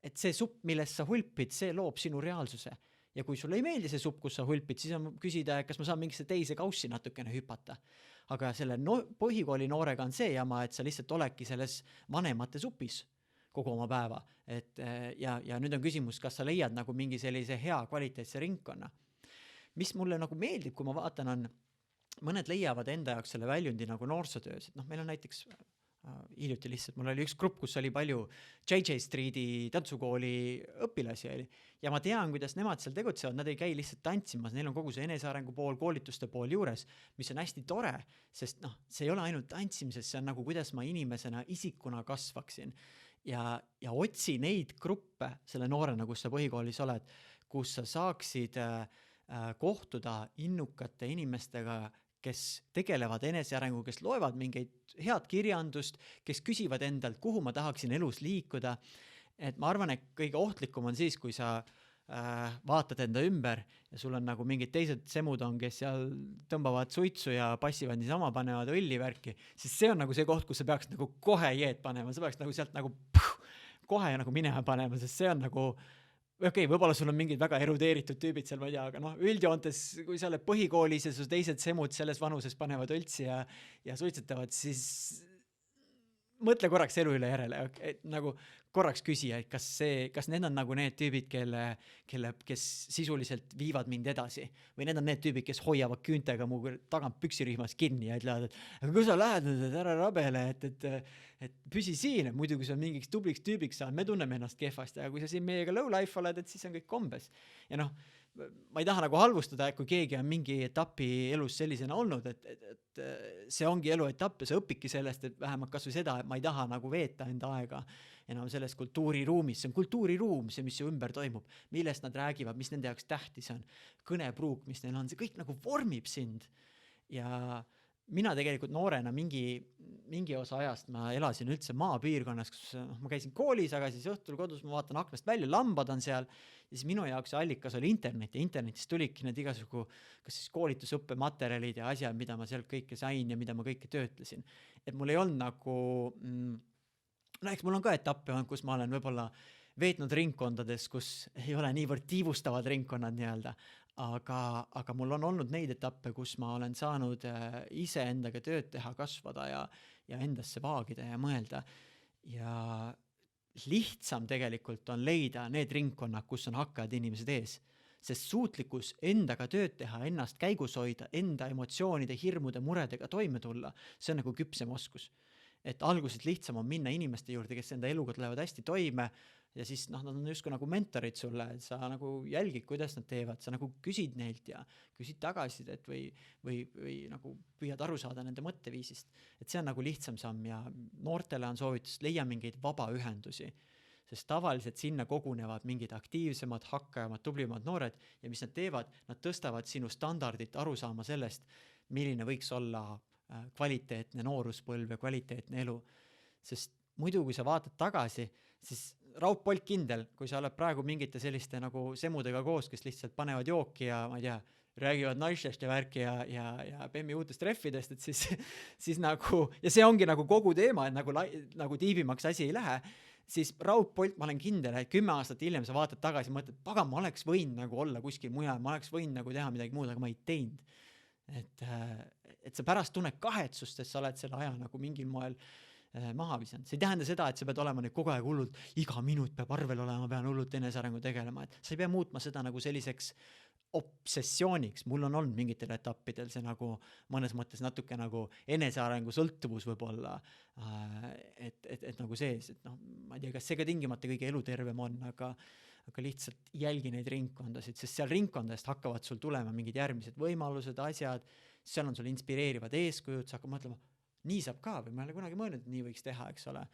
et see supp, millest sa hulpid, see loob sinu reaalsuse ja kui sulle ei meeldi see supp, kus sa hulpid, siis on küsida, kas ma saan mingisse teise kaussi natukene hüpata. Aga selle põhikooli noorega on see jama, et sa lihtsalt oledki selles vanemate supis kogu oma päeva. Ja nüüd on küsimus, kas sa leiad nagu mingi sellise hea kvaliteetse ringkonna. Mis mulle nagu meeldib, kui ma vaatan, on mõned leiavad enda jaoks selle väljundi nagu noorsootöös, et noh, meil on näiteks hiljuti lihtsalt, mul oli üks grupp, kus oli palju JJ Streeti tantsukooli õpilasi oli. Ja ma tean, kuidas nemad seal tegutsevad, nad ei käi lihtsalt tantsimas, neil on kogu see enesearengu pool, koolituste pool juures, mis on hästi tore, sest noh, see ei ole ainult tantsimises, see on nagu, kuidas ma inimesena, isikuna kasvaksin. Ja otsi neid gruppe selle noorena, kus sa põhikoolis oled, kus sa saaksid kohtuda innukate inimestega, kes tegelevad enesearengu, kes loevad mingeid head kirjandust, kes küsivad endalt, kuhu ma tahaksin elus liikuda. Et ma arvan, et kõige ohtlikum on siis, kui sa vaatad enda ümber ja sul on nagu mingid teised semud on, kes seal tõmbavad suitsu ja passivad niisama, panevad õllivärki, siis see on nagu see koht, kus sa peaks nagu kohe jeed panema, sa peaks nagu sealt nagu kohe nagu minema panema, sest see on nagu okei, võib-olla sul on mingid väga erudeeritud tüübid seal, ma ei tea, aga noh, üldjoontes, kui sa oled põhikoolis ja su teised semud selles vanuses panevad õltsi ja suitsetavad, siis mõtle korraks elu üle järele, et nagu korraks küsija, et kas need on nagu need tüübid, kes sisuliselt viivad mind edasi või need on need tüübid, kes hoiavad küüntega mu tagant püksirihmas kinni ja ütlevad, et aga kui sa lähed nüüd, et ära rabele, et püsi siin, et muidu kui sa mingiks tubliks tüübiks saad, me tunneme ennast kehvasti, aga kui sa siin meiega low life oled, et siis on kõik kombes. Ja noh, ma ei taha nagu halvustada, et kui keegi on mingi etapi elus sellisena olnud, et see ongi elu etapp ja sa õpidki sellest, et vähemalt kas või seda, et ma ei taha nagu veeta enda aega enam selles kultuuriruumis, see on kultuuriruum, see, mis su ümber toimub, millest nad räägivad, mis nende jaoks tähtis on, kõnepruuk, mis neil on, see kõik nagu vormib sind. Ja mina tegelikult noorena mingi osa ajast ma elasin üldse maapiirkonnas, kus ma käisin koolis, aga siis õhtul kodus ma vaatan aknast välja, lambad on seal ja siis minu jaoks allikas oli internet ja internetist tulidki need igasugu kas siis koolitusõppematerjalid ja asjad, mida ma sealt kõike sain ja mida ma kõike töötlesin. Et mul ei olnud nagu no eks mul on ka etappe olnud, kus ma olen võib-olla veetnud ringkondades, kus ei ole niivõrd tiivustavad ringkonnad nii-öelda, aga mul on olnud neid etappe, kus ma olen saanud ise endaga tööd teha, kasvada ja endasse vaagida ja mõelda. Ja lihtsam tegelikult on leida need ringkonnad, kus on hakkajad inimesed ees. Sest suutlikkus endaga tööd teha, ennast käigus hoida, enda emotsioonide, hirmude, muredega toime tulla, see on nagu küpsem oskus. Et alguses lihtsam on minna inimeste juurde, kes enda eluga tulevad hästi toime ja siis nad on justkui nagu mentorid sulle, et sa nagu jälgid, kuidas nad teevad, sa nagu küsid neilt ja küsid tagasisidet või nagu püüad aru saada nende mõtteviisist. Et see on nagu lihtsam samm ja noortele on soovitus leia mingeid vabaühendusi, sest tavaliselt sinna kogunevad mingid aktiivsemad, hakkajamad, tublimad noored ja mis nad teevad, nad tõstavad sinu standardit aru saama sellest, milline võiks olla kvaliteetne nooruspõlv ja kvaliteetne elu. Sest muidu, kui sa vaatad tagasi, siis Raub Polt kindel, kui sa oled praegu mingite selliste nagu semudega koos, kes lihtsalt panevad jooki ja ma ei tea, räägivad naistest ja värki ja Bemmi uutest treffidest, et siis nagu, ja see ongi nagu kogu teema, et nagu tiibimaks asi ei lähe, siis Raub Polt, ma olen kindel, et 10 aastat hiljem sa vaatad tagasi ja mõtled, pagan, ma oleks võinud nagu olla kuskil mujal, ma oleks võinud nagu teha midagi muud, aga ma ei teinud. Et sa pärast tunned kahetsust, et sa oled selle aja nagu mingil moel maha visanud. See ei tähenda seda, et sa pead olema nüüd kogu aeg hullult, iga minut peab arvel olema, pean hullult enesearengu tegelema, et sa ei pea muutma seda nagu selliseks obsessiooniks. Mul on olnud mingitel etappidel see nagu mõnes mõttes natuke nagu enesearengu sõltuvus võib-olla, et nagu sees, et noh, ma ei tea, kas see ka tingimata kõige elutervem on, aga lihtsalt jälgi neid ringkondasid, sest seal ringkondadest hakkavad sul tulema mingid järgmised võimalused, asjad, seal on sul inspireerivad eeskujud, sa hakkad mõtlema, nii saab ka või ma ei ole kunagi mõelnud, et nii võiks teha, eks ole.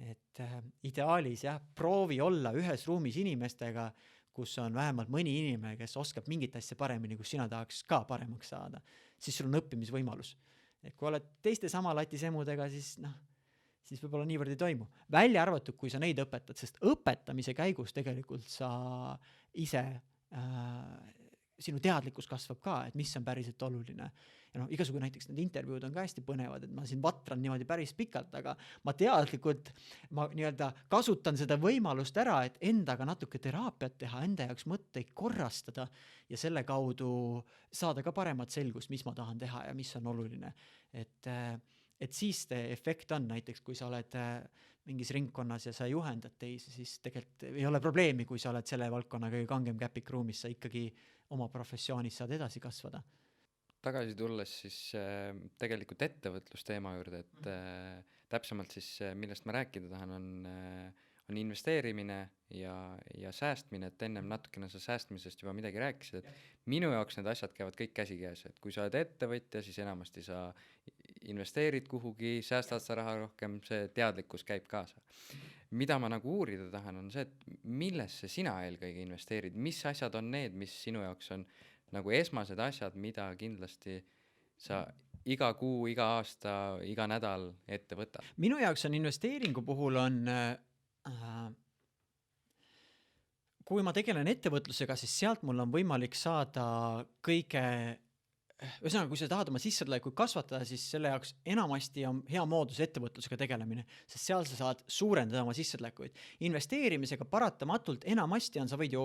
Et ideaalis jah, proovi olla ühes ruumis inimestega, kus on vähemalt mõni inimene, kes oskab mingit asja paremini, kus sina tahaks ka paremaks saada, siis sul on õppimisvõimalus. Et kui oled teiste sama latisemudega, siis võib-olla niivõrd ei toimu. Välja arvatud, kui sa neid õpetad, sest õpetamise käigus tegelikult sa ise, sinu teadlikkus kasvab ka, et mis on päriselt oluline. Ja igasugu näiteks need intervjuud on ka hästi põnevad, et ma siin vatran niimoodi päris pikalt, aga ma teadlikult nii-öelda kasutan seda võimalust ära, et endaga natuke teraapiat teha, enda jaoks mõtteid korrastada ja selle kaudu saada ka paremat selgust, mis ma tahan teha ja mis on oluline. Et siis see efekt on näiteks, kui sa oled mingis ringkonnas ja sa juhendad teisi, siis tegelikult ei ole probleemi, kui sa oled selle valdkonna kõige kangem käpik ruumis, sa ikkagi oma professioonis saad edasi kasvada. tagasi tulles siis tegelikult ettevõtlusteema juurde, et täpsemalt siis millest ma rääkida tahan, on investeerimine ja säästmine, et ennem natukene sa säästmisest juba midagi rääkisid, et minu jaoks need asjad käivad kõik käsikäes, et kui sa oled ettevõtja, siis enamasti sa investeerid kuhugi, säästad sa raha rohkem, see teadlikkus käib kaasa. Mida ma nagu uurida tahan, on see, et millesse sina eelkõige investeerid, mis asjad on need, mis sinu jaoks on nagu esmased asjad, mida kindlasti sa iga kuu, iga aasta, iga nädal ette võtad? Minu jaoks on investeeringu puhul on, kui ma tegelen ettevõtlusega, siis sealt mul on võimalik saada kõige, ühesõnaga, kui sa tahad oma sissetulekuid kasvatada, siis selle jaoks enamasti on hea moodus ettevõtlusega tegelemine, sest seal sa saad suurendada oma sissetulekuid. Investeerimisega paratamatult enamasti on, sa võid ju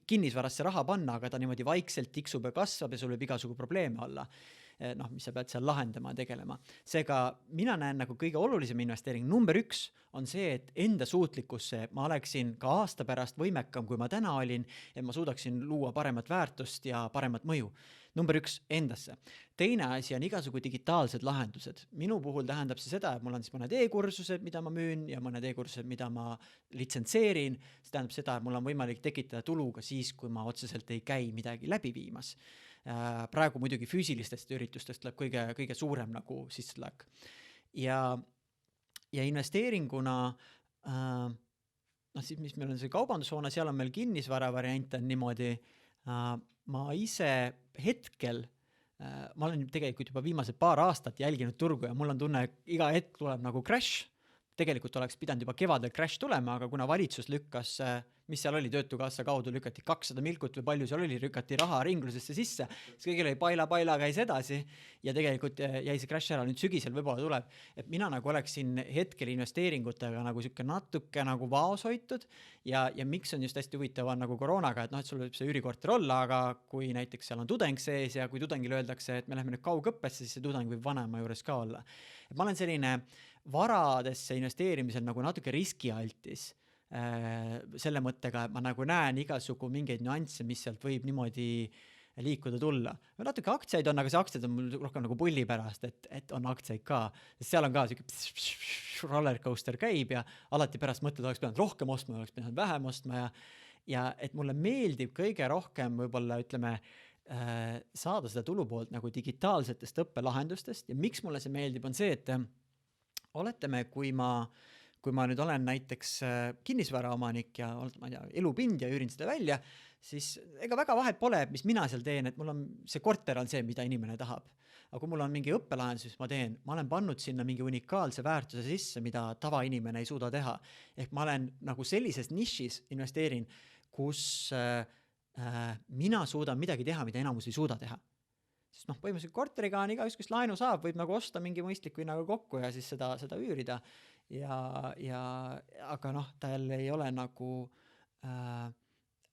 kinnisvarasse raha panna, aga ta niimoodi vaikselt tiksub ja kasvab ja sul võib igasugu probleeme olla, mis sa pead seal lahendama ja tegelema. Seega mina näen nagu kõige olulisem investeering. Number 1 on see, et enda suutlikkusse ma oleksin ka aasta pärast võimekam, kui ma täna olin, et ma suudaksin luua paremat väärtust ja paremat mõju. Number 1 endasse. Teine asi on igasugu digitaalsed lahendused. Minu puhul tähendab see seda, et mul on siis mõned e-kursused, mida ma müün ja mõned e-kursused, mida ma litsentseerin. See tähendab seda, et mul on võimalik tekitada tulu ka siis, kui ma otseselt ei käi midagi läbi viimas. Praegu muidugi füüsilistest üritustest tuleb kõige suurem nagu sissetulek. Ja investeeringuna, siis mis meil on see kaubandushoone, seal on meil kinnisvara variant on niimoodi, ma ise hetkel, ma olen tegelikult juba viimased paar aastat jälginud turgu ja mul on tunne, iga hetk tuleb nagu crash. Tegelikult oleks pidanud juba kevadel crash tulema, aga kuna valitsus lükkas, mis seal oli, Töötukassa kaudu lükati 200 milkut või palju seal oli, lükati raha ringlusesse sisse, siis kõigil oli paila käis edasi ja tegelikult jäi see crash ära, nüüd sügisel võib-olla tuleb. Et mina nagu oleksin hetkel investeeringutega nagu siuke natuke nagu vaos hoitud ja miks on just hästi huvitav on nagu koroonaga, et et sul võib see üürikorter olla, aga kui näiteks seal on tudeng sees ja kui tudengile öeldakse, et me läheme nüüd kaugõppesse, siis see tudeng võib vanema juures ka olla. Et ma olen selline varadesse investeerimisel nagu natuke riskialtis selle mõttega, et ma nagu näen igasugu mingeid nüansse, mis sealt võib niimoodi liikuda tulla. Natuke aktsiaid on, aga see aktsiaid on mul rohkem nagu pulli pärast, et on aktsiaid ka. Sest seal on ka siuke rollercoaster käib ja alati pärast mõtled, oleks pidanud rohkem ostma, oleks pidanud vähem ostma ja et mulle meeldib kõige rohkem võib-olla ütleme saada seda tulupoolt nagu digitaalsetest õppelahendustest ja miks mulle see meeldib on see, et oletame, kui ma nüüd olen näiteks kinnisvara omanik ja ma ei tea, elupind ja üürin seda välja, siis ega väga vahet pole, mis mina seal teen, et mul on see korter on see, mida inimene tahab. Aga kui mul on mingi õppelahendus, mis ma teen, ma olen pannud sinna mingi unikaalse väärtuse sisse, mida tavainimene ei suuda teha. Ehk ma olen nagu sellises nišis investeerin, kus mina suudan midagi teha, mida enamus ei suuda teha. Sest põhimõtteliselt korteriga on igaüks, kes laenu saab, võib nagu osta mingi mõistliku hinnaga kokku ja siis seda üürida. Aga tal ei ole nagu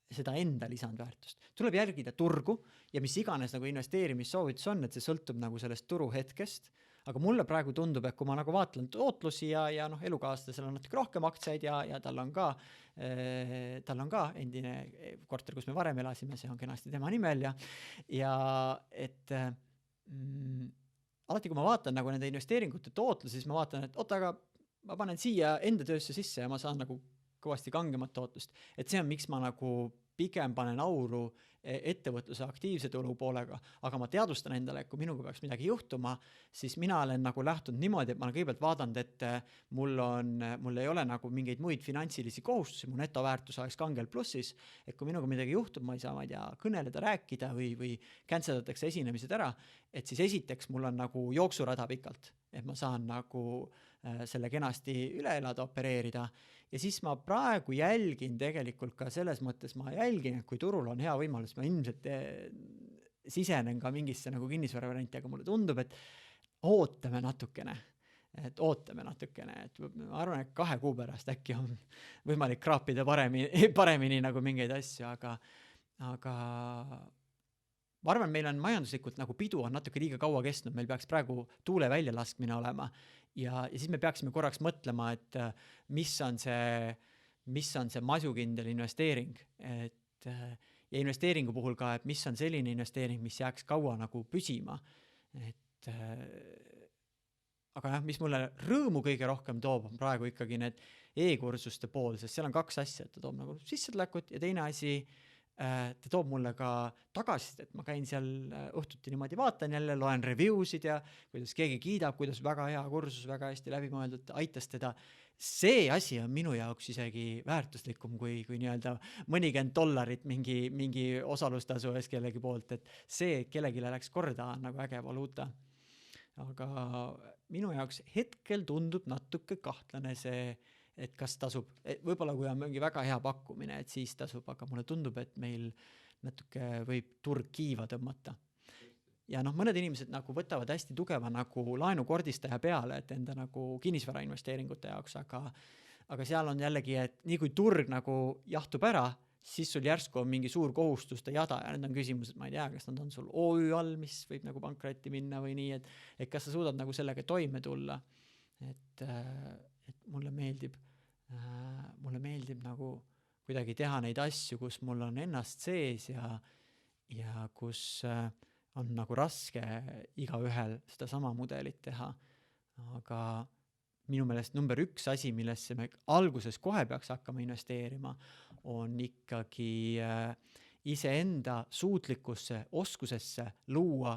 seda enda lisandväärtust. Tuleb järgida turgu ja mis iganes nagu investeerimissoovitus on, et see sõltub nagu sellest turu hetkest. Aga mulle praegu tundub, et kui ma nagu vaatlen tootlusi ja elukaaslasel on natuke rohkem aktsiaid ja tal on ka endine korter, kus me varem elasime, see on kenasti tema nimel ja et alati kui ma vaatan nagu nende investeeringute tootlusi, siis ma vaatan, et aga ma panen siia enda töösse sisse ja ma saan nagu kõvasti kangemat tootlust. Et see on, miks ma nagu pigem panen auru ettevõtluse aktiivse tulu poolega, aga ma teadvustan endale, et kui minuga peaks midagi juhtuma, siis mina olen nagu lähtunud niimoodi, et ma olen kõigepealt vaadanud, et mul ei ole nagu mingeid muid finantsilisi kohustusi, mu netoväärtus oleks kangel plussis, et kui minuga midagi juhtub, ma ei saa, kõneleda, rääkida või cancelatakse esinemised ära, et siis esiteks mul on nagu jooksurada pikalt, et ma saan nagu selle kenasti üle elada, opereerida. Ja siis ma praegu jälgin tegelikult ka selles mõttes, ma jälgin, et kui turul on hea võimalus, ma ilmselt sisenen ka mingisse nagu kinnisvara varianti, aga mulle tundub, et ootame natukene, et ma arvan, et 2 kuu pärast äkki on võimalik kraapida paremini nagu mingeid asju, aga ma arvan, meil on majanduslikult nagu pidu on natuke liiga kaua kestnud, meil peaks praegu tuule välja laskmine olema ja siis me peaksime korraks mõtlema, et mis on see masukindel investeering, et ja investeeringu puhul ka, et mis on selline investeering, mis jääks kaua nagu püsima. Et aga jah, mis mulle rõõmu kõige rohkem toob, on praegu ikkagi need e-kursuste pool, sest seal on 2 asja, et ta toob nagu sissetulekut ja teine asi, ta toob mulle ka tagasisidet, ma käin seal õhtuti niimoodi vaatan jälle, loen review'sid ja kuidas keegi kiidab, kuidas väga hea kursus, väga hästi läbimõeldud, aitas teda. See asi on minu jaoks isegi väärtuslikum kui nii-öelda mõnikümmend dollarit mingi osalustasu ees kellegi poolt, et see, et kellelegi läks korda, on nagu äge valuuta. Aga minu jaoks hetkel tundub natuke kahtlane see, et kas tasub, võib-olla kui on mingi väga hea pakkumine, et siis tasub, aga mulle tundub, et meil natuke võib turg kiiva tõmmata. Ja mõned inimesed nagu võtavad hästi tugeva nagu laenukordistaja peale, et enda nagu kinnisvara investeeringute jaoks, aga seal on jällegi, et nii kui turg nagu jahtub ära, siis sul järsku on mingi suur kohustuste jada ja need on küsimused, ma ei tea, kas nad on sul OÜ all, mis võib nagu pankrotti minna või nii, et kas sa suudad nagu sellega toime tulla. Et mulle meeldib nagu kuidagi teha neid asju, kus mul on ennast sees ja kus on nagu raske igaühel seda sama mudelit teha. Aga minu meelest number 1 asi, millesse me alguses kohe peaks hakkama investeerima, on ikkagi iseenda suutlikkusse, oskusesse luua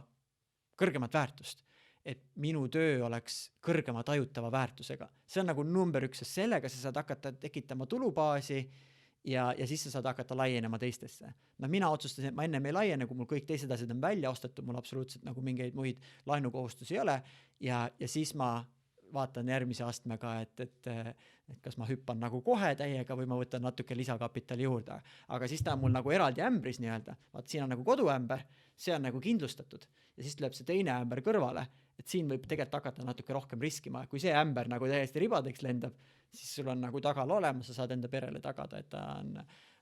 kõrgemat väärtust. Et minu töö oleks kõrgema tajutava väärtusega. See on nagu number 1, sest sellega sa saad hakata tekitama tulubaasi ja siis sa saad hakata laienema teistesse. Mina otsustasin, et ma ennem ei laiene, kui mul kõik teised asjad on välja ostetud, mul absoluutselt nagu mingeid muid laenukohustusi ei ole ja siis ma vaatan järgmise astmega, et kas ma hüppan nagu kohe täiega või ma võtan natuke lisakapitali juurde. Aga siis ta on mul nagu eraldi ämbris nii-öelda. Vaat siin on nagu koduämber, see on nagu kindlustatud ja siis tuleb see teine ämber kõrvale, et siin võib tegelikult hakata natuke rohkem riskima. Kui see ämber nagu täiesti ribadeks lendab, siis sul on nagu tagal olemas, sa saad enda perele tagada, et ta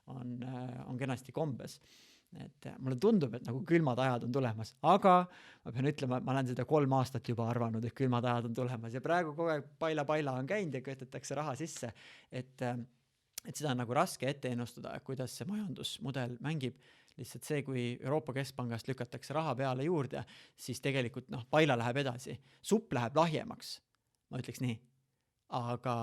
on kenasti kombes. Et mulle tundub, et nagu külmad ajad on tulemas, aga ma pean ütlema, et ma olen seda 3 aastat juba arvanud, et külmad ajad on tulemas ja praegu kogu aeg paila on käinud ja köetetakse raha sisse, et seda on nagu raske ette ennustada, kuidas see majandusmudel mängib. Lihtsalt see, kui Euroopa Keskpangast lükatakse raha peale juurde, siis tegelikult paila läheb edasi. Supp läheb lahjemaks, ma ütleks nii. Aga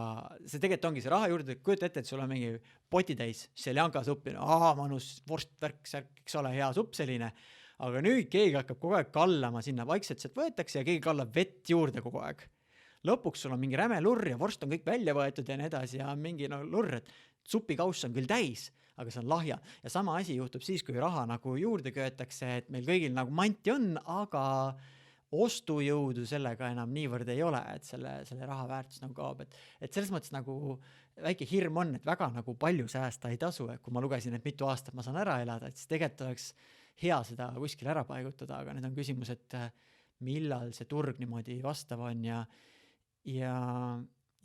see tegelikult ongi see raha juurde, kujuta ette, et sul on mingi potitäis seljanka suppi, manus, vorstvärk, eks ole, hea supp selline, aga nüüd keegi hakkab kogu aeg kallama sinna, vaikselt sealt võetakse ja keegi kallab vett juurde kogu aeg. Lõpuks sul on mingi räme lurr ja vorst on kõik välja võetud ja nii edasi ja mingi lurr, et supikauss on küll täis, aga see on lahja. Ja sama asi juhtub siis, kui raha nagu juurde köetakse, et meil kõigil nagu manti on, aga ostujõudu sellega enam niivõrd ei ole, et selle raha väärtus nagu kaob. Et selles mõttes nagu väike hirm on, et väga nagu palju säästa ei tasu, et kui ma lugesin, et mitu aastat ma saan ära elada, et siis tegelikult oleks hea seda kuskil ära paigutada, aga need on küsimus, et millal see turg niimoodi vastav on ja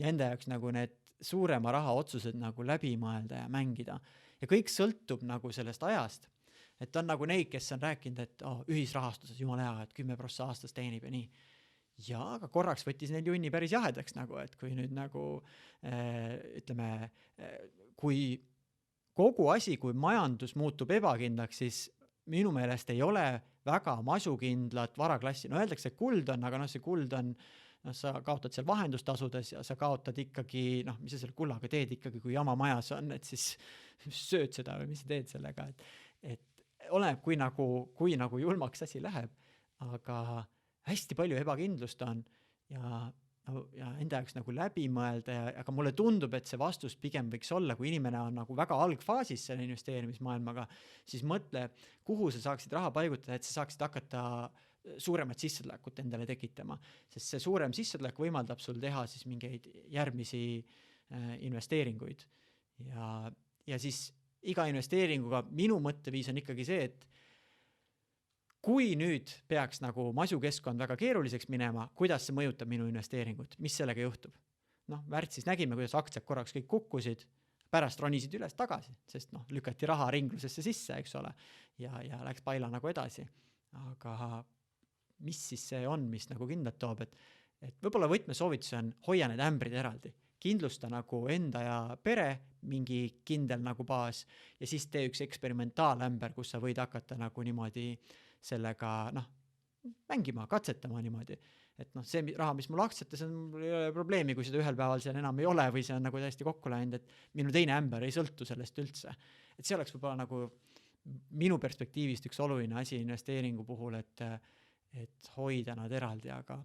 enda jaoks nagu need suurema raha otsused nagu läbi mõelda ja mängida. Ja kõik sõltub nagu sellest ajast. Et on nagu neid, kes on rääkinud, et ühisrahastuses jumala hea, et 10% aastas teenib ja nii. Ja aga korraks võttis neil junni päris jahedaks nagu, et kui nüüd nagu ütleme, kui kogu asi, kui majandus muutub ebakindlaks, siis minu meelest ei ole väga masukindlat varaklassi. Öeldakse, et kuld on, aga see kuld on, sa kaotad seal vahendustasudes ja sa kaotad ikkagi, mis sa selle kullaga teed ikkagi, kui jama majas on, et siis sööd seda või mis sa teed sellega, et oleneb, kui nagu julmaks asi läheb, aga hästi palju ebakindlust on ja enda jaoks nagu läbi mõelda, aga mulle tundub, et see vastus pigem võiks olla, kui inimene on nagu väga algfaasis selle investeerimismaailmaga, siis mõtle, kuhu sa saaksid raha paigutada, et sa saaksid hakata suuremat sissetulekut endale tekitama, sest see suurem sissetulek võimaldab sul teha siis mingeid järgmisi investeeringuid ja siis iga investeeringuga minu mõtteviis on ikkagi see, et kui nüüd peaks nagu masukeskkond väga keeruliseks minema, kuidas see mõjutab minu investeeringut, mis sellega juhtub? Märtsis nägime, kuidas aktsiad korraks kõik kukkusid, pärast ronisid üles tagasi, sest lükati raha ringlusesse sisse, eks ole, ja läks paila nagu edasi. Aga mis siis see on, mis nagu kindlalt toob, et võib-olla võtmesoovitus on hoia need ämbrid eraldi. kindlusta nagu enda ja pere mingi kindel nagu baas ja siis tee üks eksperimentaalämber, kus sa võid hakata nagu niimoodi sellega mängima, katsetama niimoodi. Et see raha, mis mul aktsiates on, mul ei ole probleemi, kui seda ühel päeval seal enam ei ole või see on nagu täiesti kokku läinud, et minu teine ämber ei sõltu sellest üldse. Et see oleks võib-olla nagu minu perspektiivist üks oluline asi investeeringu puhul, et hoida nad eraldi, aga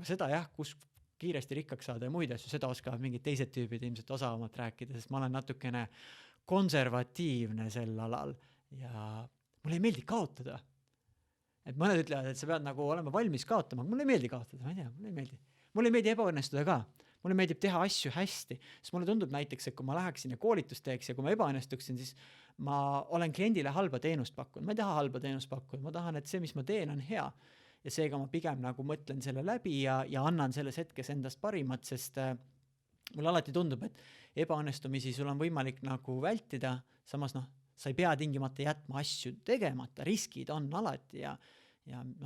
seda jah, kus kiiresti rikkaks saada ja muid asju, seda oskavad mingid teised tüübid ilmselt osavamalt rääkida, sest ma olen natukene konservatiivne sel alal ja mulle ei meeldi kaotada. Et mõned ütlevad, et sa pead nagu olema valmis kaotama, aga mulle ei meeldi kaotada, ma ei tea, mulle ei meeldi. Mulle ei meeldi ebaõnnestuda ka, mulle meeldib teha asju hästi, sest mulle tundub näiteks, et kui ma läheksin ja koolitust teeks ja kui ma ebaõnnestuksin, siis ma olen kliendile halba teenust pakkunud, ma ei taha halba teenust pakkuda, ma tahan, et see, mis ma teen, on hea. Ja seega ma pigem nagu mõtlen selle läbi ja annan selles hetkes endast parimat, sest mulle alati tundub, et ebaõnnestumisi sul on võimalik nagu vältida, samas sa ei pea tingimata jätma asju tegemata, riskid on alati ja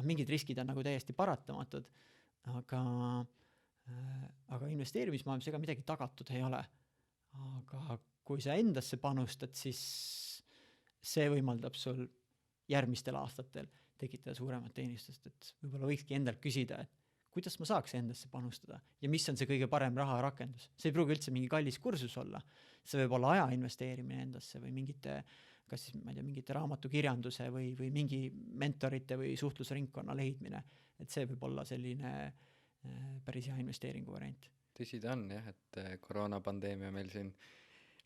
mingid riskid on nagu täiesti paratamatud, aga investeerimismaailmas ega midagi tagatud ei ole. Aga kui sa endasse panustad, siis see võimaldab sul järgmistel aastatel tekitada suuremat teenistust, et võib-olla võikski endalt küsida, et kuidas ma saaks endasse panustada ja mis on see kõige parem raha rakendus. See ei pruugi üldse mingi kallis kursus olla. See võib olla aja investeerimine endasse või mingite, kas siis ma ei tea, mingite raamatukirjanduse või mingi mentorite või suhtlusringkonna leidmine. Et see võib olla selline päris hea investeeringu variant. Tõsi ta on jah, et koroonapandeemia meil siin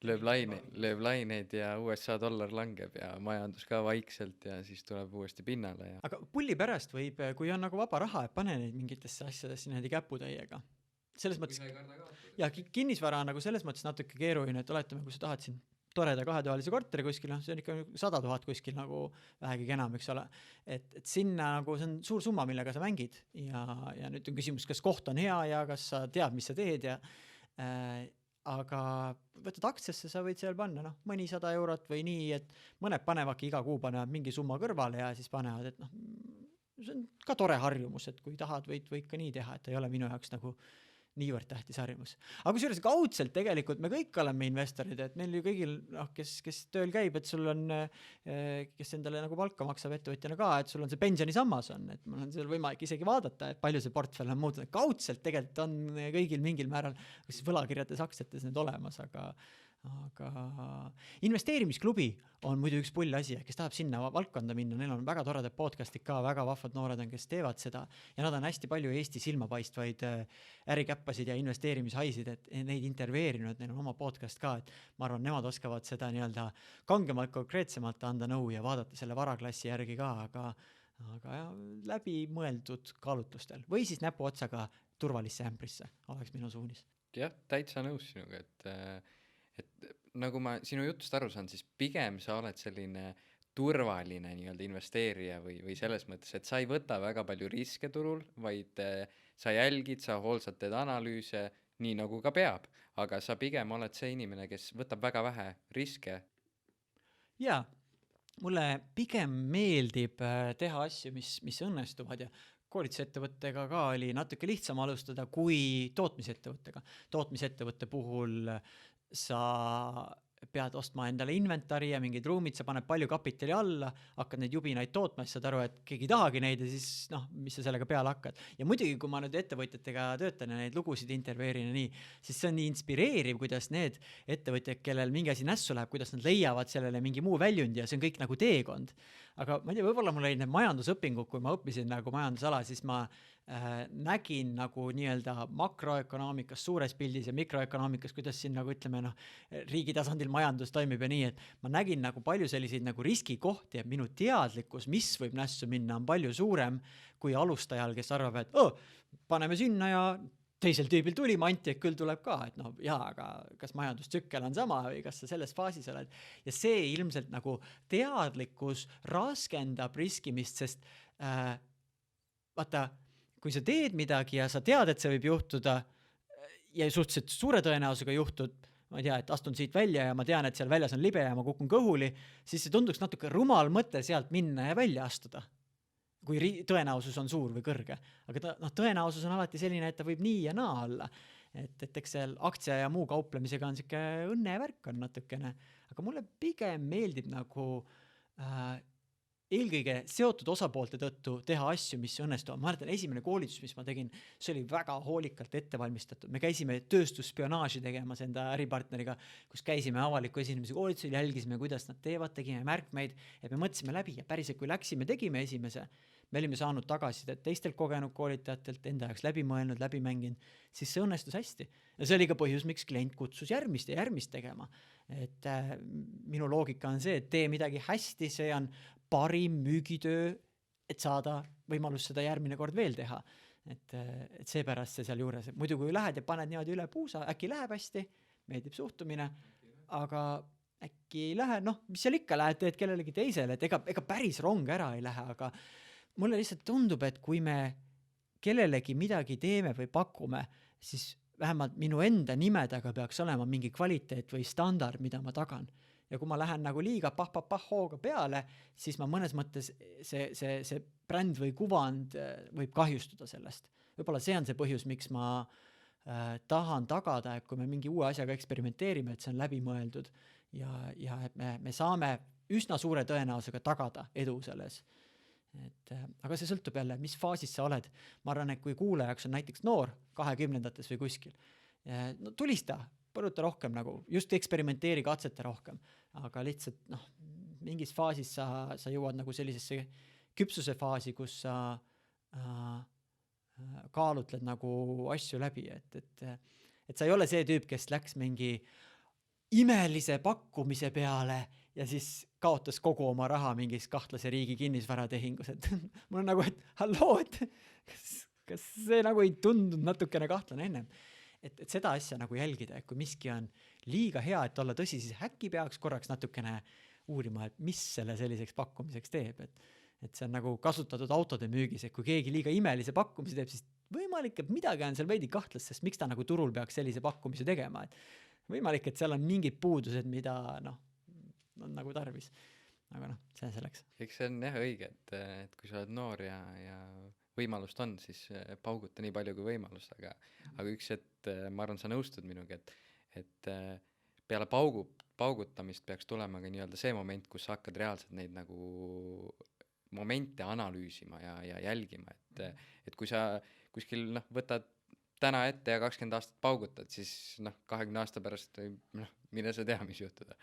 lööb laineid ja USA dollar langeb ja majandus ka vaikselt ja siis tuleb uuesti pinnale. Aga pulli pärast võib, kui on nagu vaba raha, et pane neid mingitesse asjadesse näidi käputäiega. Selles mõttes, ja kinnisvara on nagu selles mõttes natuke keeruline, et oletame, kui sa tahad siin toreda 2-toalise korteri kuskil, see on ikka 100 000 kuskil nagu vähegi enam, eks ole. Et sinna nagu see on suur summa, millega sa mängid ja nüüd on küsimus, kas koht on hea ja kas sa tead, mis sa teed ja aga võtad aktsiasse, sa võid seal panna mõni 100 eurot või nii, et mõned panevadki iga kuu panevad mingi summa kõrvale ja siis panevad, et see on ka tore harjumus, et kui tahad, võid ka nii teha, et ei ole minu jaoks nagu niivõrd tähtis harjumus. Aga kusjuures kaudselt tegelikult me kõik oleme investorid, et meil ju kõigil, kes tööl käib, et sul on, kes endale nagu palka maksab ettevõtjana ka, et sul on see pensionisammas on, et mul on seal võimalik isegi vaadata, et palju see portfell on muutunud. Kaudselt tegelikult on kõigil mingil määral, kas võlakirjades, aktsiates need olemas, aga investeerimisklubi on muidu üks pull asi, kes tahab sinna valdkonda minna, neil on väga toredad podcastid ka, väga vahvad noored on, kes teevad seda ja nad on hästi palju Eesti silmapaistvaid ärikäppasid ja investeerimishaisid, et neid intervjueerinud, neil on oma podcast ka, et ma arvan, nemad oskavad seda nii-öelda kangemalt, konkreetsemalt anda nõu ja vaadata selle varaklassi järgi ka, aga läbi mõeldud kaalutlustel või siis näpu otsaga turvalisse ämbrisse oleks minu suunis. Jah, täitsa nõus sinuga, et nagu ma sinu jutust aru saan, siis pigem sa oled selline turvaline nii-öelda investeerija või selles mõttes, et sa ei võta väga palju riske turul, vaid sa jälgid, sa hoolsalt teed analüüse, nii nagu ka peab, aga sa pigem oled see inimene, kes võtab väga vähe riske. Jaa, mulle pigem meeldib teha asju, mis õnnestuvad ja koolitusettevõttega ka oli natuke lihtsam alustada kui tootmisettevõttega. Tootmisettevõtte puhul sa pead ostma endale inventari ja mingid ruumid, sa paned palju kapitali alla, hakkad neid jubinaid tootma, siis saad aru, et keegi tahagi neid ja siis mis sa sellega peale hakkad. Ja muidugi, kui ma nüüd ettevõtjatega töötan ja neid lugusid intervjueerin ja nii, siis see on nii inspireeriv, kuidas need ettevõtjad, kellel mingi asi nässu läheb, kuidas nad leiavad sellele mingi muu väljundi ja see on kõik nagu teekond. Aga ma ei tea, võib-olla mul olid need majandusõpingud, kui ma õppisin nagu majandusala, siis ma nägin nagu nii-öelda makroökonoomikas, suures pildis ja mikroökonoomikas, kuidas siin nagu ütleme, riigi tasandil majandus toimib ja nii, et ma nägin nagu palju selliseid nagu riskikohti ja minu teadlikkus, mis võib nässu minna, on palju suurem kui alustajal, kes arvab, et paneme sinna ja teisel tüübil tuli, manti, et küll tuleb ka, et aga kas majandustsükkel on sama või kas sa selles faasis oled. Ja see ilmselt nagu teadlikkus raskendab riskimist, sest vaata, kui sa teed midagi ja sa tead, et see võib juhtuda ja suhteliselt suure tõenäosusega juhtud, ma ei tea, et astun siit välja ja ma tean, et seal väljas on libe ja ma kukun kõhuli, siis see tunduks natuke rumal mõte sealt minna ja välja astuda, kui tõenäosus on suur või kõrge. Aga tõenäosus on alati selline, et ta võib nii ja naa olla. et eks seal aktsia ja muu kauplemisega on siuke õnnevärk on natukene, aga mulle pigem meeldib nagu eelkõige seotud osapoolte tõttu teha asju, mis õnnestuvad. Ma mäletan, esimene koolitus, mis ma tegin, see oli väga hoolikalt ette valmistatud. Me käisime tööstusspionaaži tegemas enda äripartneriga, kus käisime avaliku esinemise koolitusel, jälgisime, kuidas nad teevad, tegime märkmeid, et me mõtlesime läbi ja päriselt, kui läksime, tegime esimese, me olime saanud tagasisidet teistelt kogenud koolitajatelt, enda jaoks läbi mõelnud, läbi mänginud, siis see õnnestus hästi. Ja see oli ka põhjus, miks klient kutsus järgmist ja järgmist tegema. Et minu loogika on see, et tee midagi hästi, see on parim müügitöö, et saada võimalus seda järgmine kord veel teha. Et seepärast see seal juures. Muidu kui lähed ja paned niimoodi üle puusa, äkki läheb hästi, meeldib suhtumine, aga äkki ei lähe, mis seal ikka lähed, teed kellelegi teisele, et ega päris rong ära ei lähe, aga mulle lihtsalt tundub, et kui me kellelegi midagi teeme või pakume, siis vähemalt minu enda nimedega peaks olema mingi kvaliteet või standard, mida ma tagan. Ja kui ma lähen nagu liiga hooga peale, siis ma mõnes mõttes see bränd või kuvand võib kahjustuda sellest. Võib-olla see on see põhjus, miks ma tahan tagada, et kui me mingi uue asjaga eksperimenteerime, et see on läbi mõeldud ja et me saame üsna suure tõenäosusega tagada edu selles. Aga see sõltub jälle, mis faasis sa oled. Ma arvan, et kui kuulajaks on näiteks noor 20-ndates või kuskil, tulista, põruta rohkem nagu, just eksperimenteeri, katseta rohkem, aga lihtsalt mingis faasis sa jõuad nagu sellisesse küpsuse faasi, kus sa kaalutled nagu asju läbi, et sa ei ole see tüüp, kes läks mingi imelise pakkumise peale ja siis kaotas kogu oma raha mingis kahtlase riigi kinnisvaratehingus, et mul on nagu, et halloo, et kas see nagu ei tundunud natukene kahtlane ennem. Et seda asja nagu jälgida, et kui miski on liiga hea, et olla tõsi, siis äkki peaks korraks natukene uurima, et mis selle selliseks pakkumiseks teeb. Et see on nagu kasutatud autode müügis, et kui keegi liiga imelise pakkumise teeb, siis võimalik, et midagi on seal veidi kahtlast, sest miks ta nagu turul peaks sellise pakkumise tegema. Et võimalik, et seal on mingid puudused, mida on nagu tarvis. Aga see selleks. Eks see on jah õige, et kui sa oled noor ja võimalust on, siis pauguta nii palju kui võimalus, aga üks, et ma arvan, sa nõustud minuga, et peale paugutamist peaks tulema ka nii-öelda see moment, kus sa hakkad reaalselt neid nagu momente analüüsima ja jälgima, et kui sa kuskil võtad täna ette ja 20 aastat paugutad, siis 20 aasta pärast mine sa tea, mis juhtuda.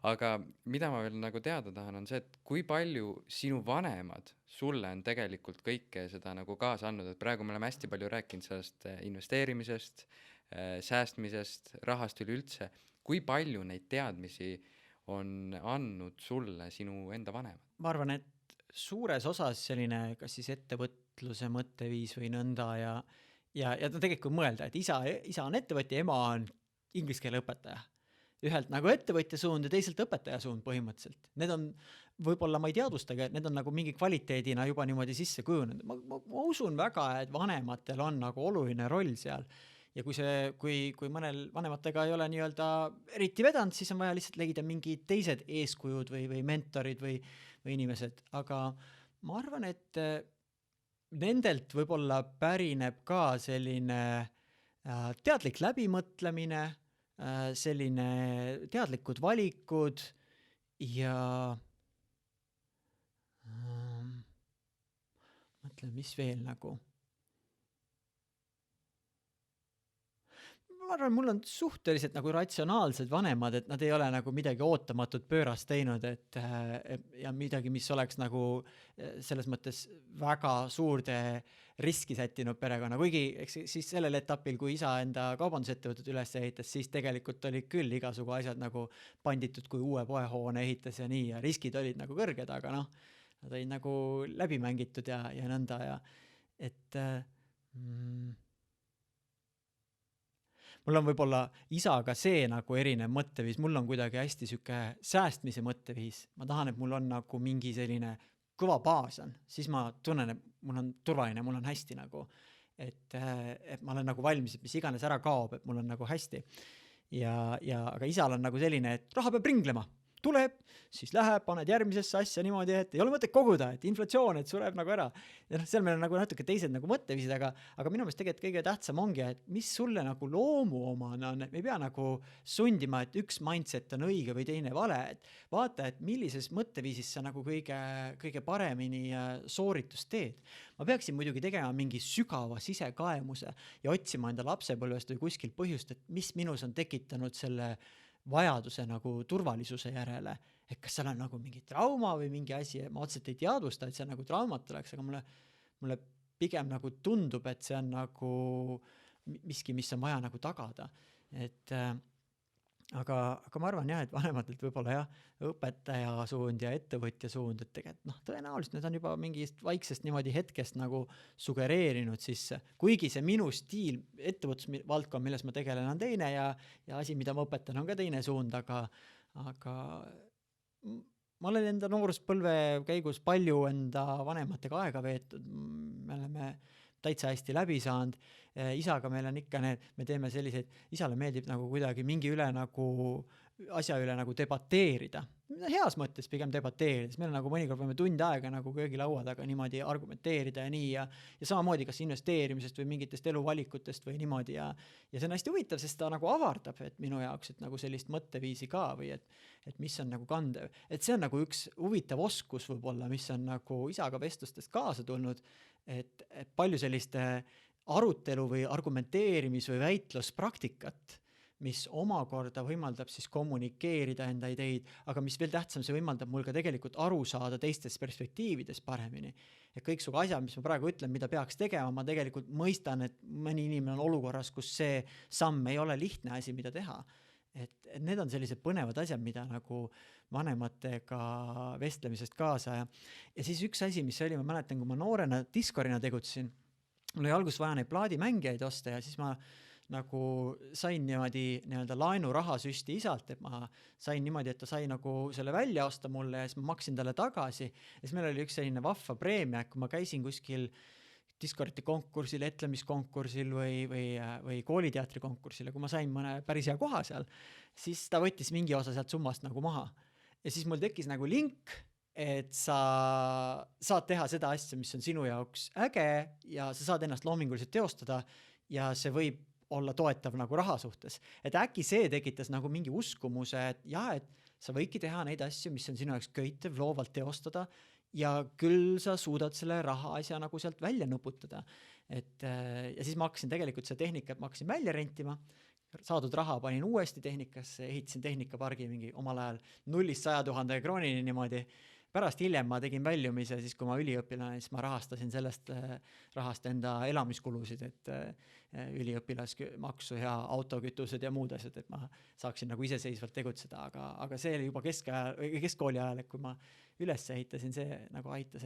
Aga mida ma veel nagu teada tahan, on see, et kui palju sinu vanemad sulle on tegelikult kõike seda nagu kaasa andnud, et praegu me oleme hästi palju rääkinud sellest investeerimisest, säästmisest, rahast üleüldse. Kui palju neid teadmisi on andnud sulle sinu enda vanemad? Ma arvan, et suures osas selline kas siis ettevõtluse mõtteviis või nõnda ja tegelikult mõelda, et isa on ettevõtja, ema on inglise keele õpetaja. Ühelt nagu ettevõtja suund ja teiselt õpetaja suund põhimõtteliselt. Need on, võib-olla ma ei teadvustagi, et need on nagu mingi kvaliteedina juba niimoodi sisse kujunenud. Ma usun väga, et vanematel on nagu oluline roll seal. Ja kui mõnel vanematega ei ole nii-öelda eriti vedanud, siis on vaja lihtsalt leida mingi teised eeskujud või mentorid või inimesed. Aga ma arvan, et nendelt võib-olla pärineb ka selline teadlik läbimõtlemine, selline teadlikud valikud ja mõtlen, mis veel nagu. Ma arvan, mul on suhteliselt nagu ratsionaalsed vanemad, et nad ei ole nagu midagi ootamatut pöörast teinud, ja midagi, mis oleks nagu selles mõttes väga suurde riski sättinud perekonna. Kuigi siis sellel etapil, kui isa enda kaubandusettevõtet üles ehitas, siis tegelikult oli küll igasugu asjad nagu panditud, kui uue poehoone ehitas ja nii, ja riskid olid nagu kõrged, aga nad olid nagu läbi mängitud ja nõnda ja et mul on võib-olla isaga see nagu erinev mõtteviis, mul on kuidagi hästi süke säästmise mõtteviis. Ma tahan, et mul on nagu mingi selline kõva baas on, siis ma tunnen, et mul on turvaline, mul on hästi nagu, et ma olen nagu valmis, et mis iganes ära kaob, et mul on nagu hästi. Aga isal on nagu selline, et raha peab ringlema. tuleb, siis läheb, paned järgmisesse asja niimoodi, et ei ole mõtet koguda, et inflatsioon, et sureb nagu ära. Ja noh, seal meil on nagu natuke teised nagu mõtteviisid, aga minu meelest tegelikult kõige tähtsam ongi, et mis sulle nagu loomuomane on, et me ei pea nagu sundima, et üks mindset on õige või teine vale, et vaata, et millises mõtteviisis sa nagu kõige paremini sooritust teed. Ma peaksin muidugi tegema mingi sügava sisekaemuse ja otsima enda lapsepõlvest või kuskil põhjust, et mis minus on tekitanud selle vajaduse nagu turvalisuse järele, et kas seal on nagu mingi trauma või mingi asi, ma otseselt ei teadvusta, et see nagu traumat oleks, aga mulle pigem nagu tundub, et see on nagu miski, mis on vaja nagu tagada. Et aga ma arvan jah, et vanematelt võib-olla jah, õpetaja suund ja ettevõtja suund, et tegelikult tõenäoliselt need on juba mingist vaiksest niimoodi hetkest nagu sugereerinud sisse, kuigi see minu stiil, ettevõtlusvaldkond, milles ma tegelen, on teine ja asi, mida ma õpetan, on ka teine suund, aga ma olen enda nooruspõlve käigus palju enda vanematega aega veetud, me oleme täitsa hästi läbi saanud, isaga meil on ikka me teeme selliseid, isale meeldib nagu kuidagi mingi üle nagu asja üle nagu debateerida, heas mõttes pigem debateerida, siis meil nagu mõnikord võime tund aega nagu köögilaua taga niimoodi argumenteerida ja nii ja samamoodi kas investeerimisest või mingitest eluvalikutest või niimoodi ja see on hästi huvitav, sest ta nagu avardab, et minu jaoks, et nagu sellist mõtteviisi ka või et mis on nagu kandev, et see on nagu üks huvitav oskus võib-olla, mis on nagu isaga vestlustest kaasa tulnud, et palju selliste arutelu või argumenteerimis või väitluspraktikat, mis omakorda võimaldab siis kommunikeerida enda ideid, aga mis veel tähtsam, see võimaldab mul ka tegelikult aru saada teistes perspektiivides paremini. Et kõik su asjad, mis ma praegu ütlen, mida peaks tegema, ma tegelikult mõistan, et mõni inimene on olukorras, kus see samm ei ole lihtne asi, mida teha. Et need on sellised põnevad asjad, mida nagu vanematega vestlemisest kaasa ja siis üks asi, mis oli, ma mäletan, kui ma noorena Discordina tegutsesin, mul oli alguses vaja neid plaadimängijaid osta ja siis ma nagu sain niimoodi nii-öelda laenurahasüsti isalt, et ma sain niimoodi, et ta sai nagu selle välja osta mulle ja siis ma maksin talle tagasi ja siis meil oli üks selline vahva preemia, kui ma käisin kuskil Discordi konkursil, etlemiskonkursil või kooliteatri konkursil ja kui ma sain mõne päris hea koha seal, siis ta võttis mingi osa sealt summast nagu maha ja siis mul tekkis nagu link, et sa saad teha seda asja, mis on sinu jaoks äge ja sa saad ennast loominguliselt teostada ja see võib olla toetav nagu raha suhtes. Et äkki see tekitas nagu mingi uskumuse, et jah, et sa võidki teha neid asju, mis on sinu jaoks köitev, loovalt teostada ja küll sa suudad selle raha asja nagu sealt välja nuputada. Ja siis ma hakkasin tegelikult see tehnikat, ma hakkasin välja rentima, saadud raha panin uuesti tehnikasse, ehitasin tehnikapargi mingi omal ajal 0-100,000 kroonini niimoodi. Pärast hiljem ma tegin väljumise, siis kui ma üliõpilane, siis ma rahastasin sellest rahast enda elamiskulusid, et üliõpilasmaksu ja autokütused ja muud asjad, et ma saaksin nagu iseseisvalt tegutseda, aga see oli juba keskkooli ajal, et kui ma üles ehitasin, see nagu aitas,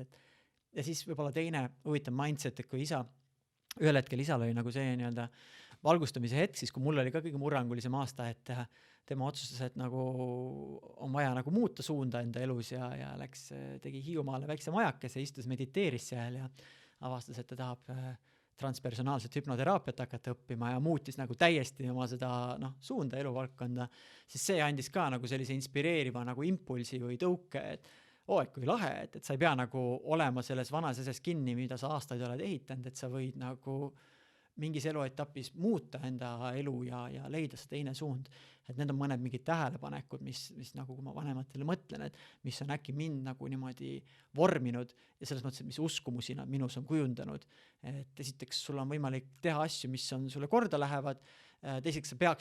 ja siis võib-olla teine huvitav mindset, et kui ühel hetkel isal oli nagu see nii-öelda valgustamise hetk, siis kui mul oli ka kõige murrangulisem aasta, et tema otsustas, et nagu on vaja nagu muuta suunda enda elus ja tegi Hiiumaale väikse majakese, istus, mediteeris seal ja avastas, et ta tahab transpersonaalset hüpnoteraapiat hakata õppima ja muutis nagu täiesti oma seda suunda eluvaldkonda, siis see andis ka nagu sellise inspireeriva nagu impulsi või tõuke, et kui lahe, et sa ei pea nagu olema selles vanas asjas kinni, mida sa aastaid oled ehitanud, et sa võid nagu mingis eluetapis muuta enda elu ja leida see teine suund. Et need on mõned mingid tähelepanekud, mis nagu kui ma vanematele mõtlen, et mis on äkki mind nagu niimoodi vorminud ja selles mõttes, et mis uskumusi nad minus on kujundanud. Et esiteks sul on võimalik teha asju, mis on sulle korda lähevad, teiseks sa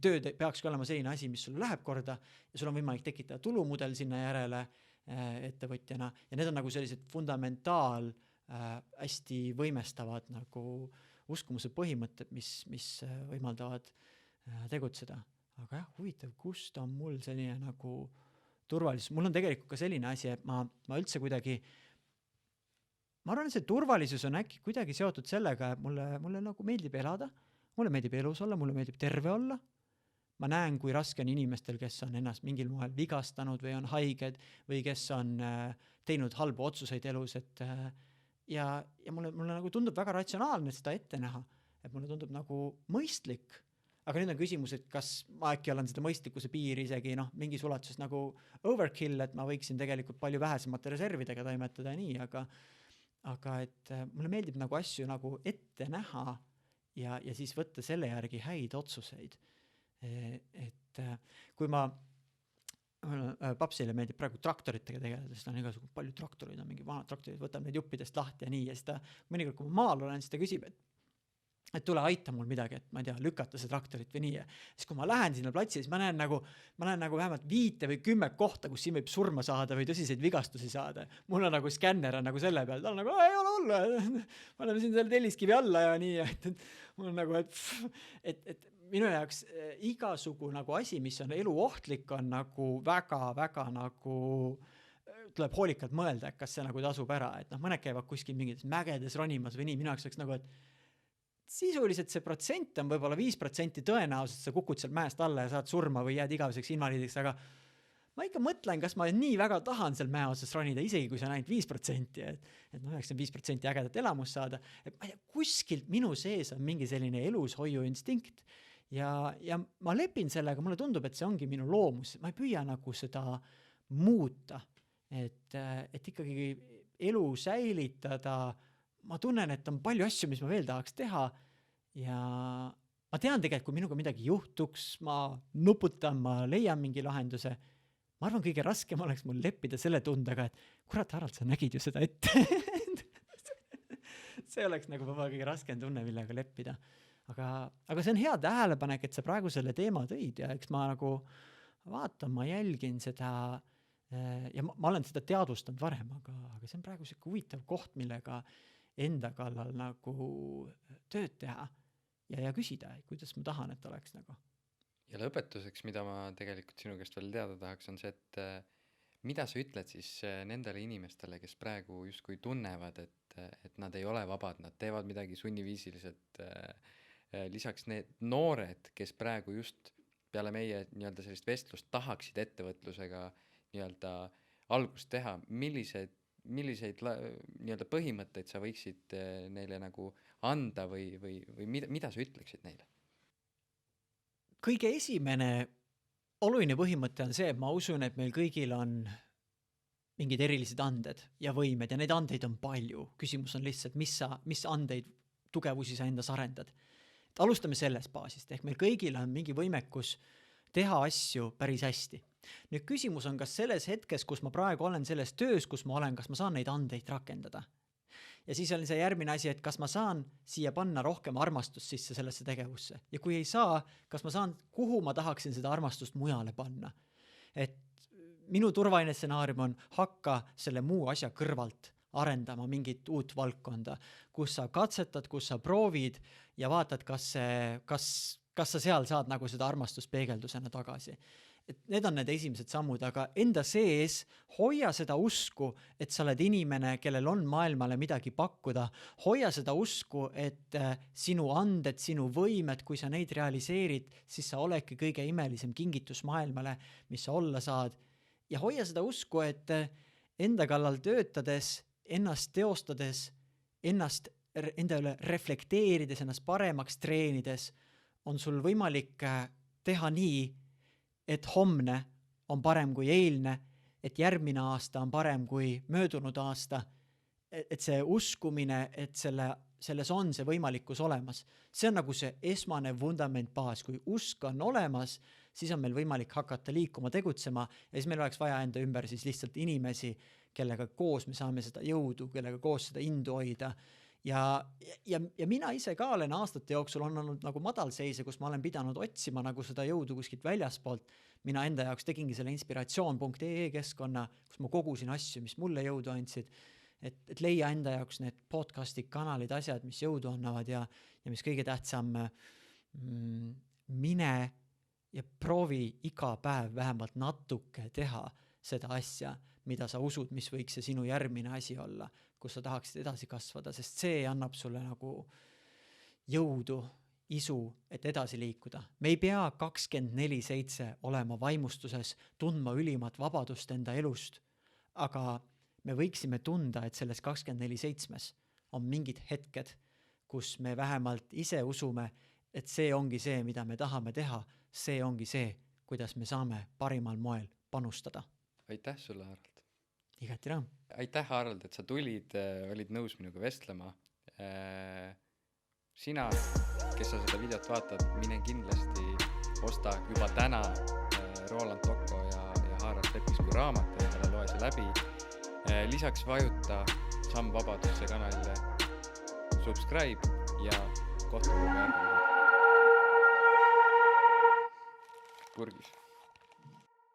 tööd peakski olema selline asi, mis sulle läheb korda ja sul on võimalik tekitada tulumudel sinna järele ettevõtjana ja need on nagu sellised fundamentaal hästi võimestavad nagu uskumuse põhimõtted, mis võimaldavad tegutseda. Aga jah, huvitav, kust on mul selline nagu turvalisus. Mul on tegelikult ka selline asi, et ma üldse kuidagi, ma arvan, et see turvalisus on äkki kuidagi seotud sellega, et mulle nagu meeldib elada, mulle meeldib elus olla, mulle meeldib terve olla. Ma näen, kui raske on inimestel, kes on ennast mingil moel vigastanud või on haiged või kes on teinud halbu otsuseid elus, ja mulle nagu tundub väga ratsionaalne seda ette näha, et mulle tundub nagu mõistlik, aga nüüd on küsimus, et kas ma äkki olen seda mõistlikkuse piiri isegi mingis ulatuses nagu overkill, et ma võiksin tegelikult palju vähesemate reservidega toimetada ja nii, aga et mulle meeldib nagu asju nagu ette näha ja siis võtta selle järgi häid otsuseid. Et kui papsile meeldib praegu traktoritega tegeleda, sest on igasugune palju traktoreid, on mingi vanad traktorid, võtab need juppidest lahti ja nii, ja siis ta mõnikord, kui ma maal olen, siis ta küsib, et tule aita mul midagi, et ma ei tea, lükata see traktorit või nii. Ja siis kui ma lähen sinna platsi, siis ma näen nagu vähemalt 5 või 10 kohta, kus siin võib surma saada või tõsiseid vigastusi saada. Mul on nagu skänner on nagu selle peal, ta on nagu, ei ole hullu, ma olen siin selle telliskivi alla ja nii, et mul on nagu, et minu jaoks igasugu nagu asi, mis on eluohtlik, on nagu väga nagu tuleb hoolikalt mõelda, kas see nagu tasub ära, et mõned käivad kuskil mingites mägedes ronimas või nii, minu jaoks oleks nagu, et sisuliselt see protsent on võib-olla 5% tõenäoliselt, sa kukud seal mäest alla ja saad surma või jääd igaveseks invaliidiks, aga ma ikka mõtlen, kas ma nii väga tahan seal mäe otsas ronida, isegi kui see on ainult 5%, et 95% ägedat elamust saada, et ma ei tea, kuskilt minu sees on mingi selline elushoiu instinkt ja ma lepin sellega, mulle tundub, et see ongi minu loomus, ma ei püüa nagu seda muuta, et ikkagi elu säilitada, ma tunnen, et on palju asju, mis ma veel tahaks teha ja ma tean tegelikult, kui minuga midagi juhtuks, ma nuputan, ma leian mingi lahenduse. Ma arvan, kõige raskem oleks mul leppida selle tundega, et kurat, Harald, sa nägid ju seda ette. See oleks nagu kõige raskem tunne, millega leppida. Aga see on hea tähelepanek, et sa praegu selle teema tõid ja eks ma nagu vaatan, ma jälgin seda ja ma olen seda teadvustanud varem, aga see on praegu see huvitav koht, millega enda kallal nagu tööd teha ja küsida, kuidas ma tahan, et oleks nagu. Ja lõpetuseks, mida ma tegelikult sinu käest veel teada tahaks, on see, et mida sa ütled siis nendele inimestele, kes praegu justkui tunnevad, et nad ei ole vabad, nad teevad midagi sunniviisiliselt. Lisaks need noored, kes praegu just peale meie nii-öelda sellist vestlust tahaksid ettevõtlusega nii-öelda algust teha, milliseid nii-öelda põhimõtteid sa võiksid neile nagu anda või mida sa ütleksid neile? Kõige esimene oluline põhimõte on see, et ma usun, et meil kõigil on mingid erilised anded ja võimed ja neid andeid on palju. Küsimus on lihtsalt, mis andeid, tugevusi sa endas arendad. Et alustame sellest baasist, ehk meil kõigil on mingi võimekus teha asju päris hästi. Nüüd küsimus on, kas selles hetkes, kus ma praegu olen selles töös, kus ma olen, kas ma saan neid andeid rakendada. Ja siis on see järgmine asi, et kas ma saan siia panna rohkem armastust sisse sellesse tegevusse. Ja kui ei saa, kas ma saan, kuhu ma tahaksin seda armastust mujale panna. Et minu turvaline stsenaarium on hakka selle muu asja kõrvalt arendama mingit uut valdkonda, kus sa katsetad, kus sa proovid ja vaatad, kas sa seal saad nagu seda armastust peegeldusena tagasi. Et need on need esimesed sammud, aga enda sees hoia seda usku, et sa oled inimene, kellel on maailmale midagi pakkuda. Hoia seda usku, et sinu anded, sinu võimed, kui sa neid realiseerid, siis sa oledki kõige imelisem kingitus maailmale, mis sa olla saad. Ja hoia seda usku, et enda kallal töötades, ennast teostades, enda üle reflekteerides, ennast paremaks treenides, on sul võimalik teha nii, et homne on parem kui eilne, et järgmine aasta on parem kui möödunud aasta, et see uskumine, et selles on see võimalikkus olemas. See on nagu see esmane vundament baas. Kui usk on olemas, siis on meil võimalik hakata liikuma, tegutsema ja siis meil oleks vaja enda ümber siis lihtsalt inimesi, kellega koos me saame seda jõudu, kellega koos seda indu hoida. Ja mina ise ka olen aastate jooksul on olnud nagu madalseise, kus ma olen pidanud otsima nagu seda jõudu kuskilt väljaspoolt. Mina enda jaoks tegingi selle inspiratsioon.ee keskkonna, kus ma kogusin asju, mis mulle jõudu andsid, et leia enda jaoks need podcastid, kanalid, asjad, mis jõudu annavad ja mis kõige tähtsam, mine ja proovi iga päev vähemalt natuke teha seda asja, mida sa usud, mis võiks see sinu järgmine asi olla, kus sa tahaksid edasi kasvada, sest see annab sulle nagu jõudu, isu, et edasi liikuda. Me ei pea 24/7 olema vaimustuses, tundma ülimat vabadust enda elust, aga me võiksime tunda, et selles 24/7 on mingid hetked, kus me vähemalt ise usume, et see ongi see, mida me tahame teha, see ongi see, kuidas me saame parimal moel panustada. Aitäh sulle, Harald. Igati rõõm. Aitäh, Harald, et sa tulid, olid nõus minuga vestlema. Sina, kes sa seda videot vaatad, mine kindlasti osta juba täna Roland Tocco ja Harald Leppisku raamat, endale loe see läbi. Lisaks vajuta Samm Vabaduse kanalile subscribe ja kohtume järgmine. Purgis.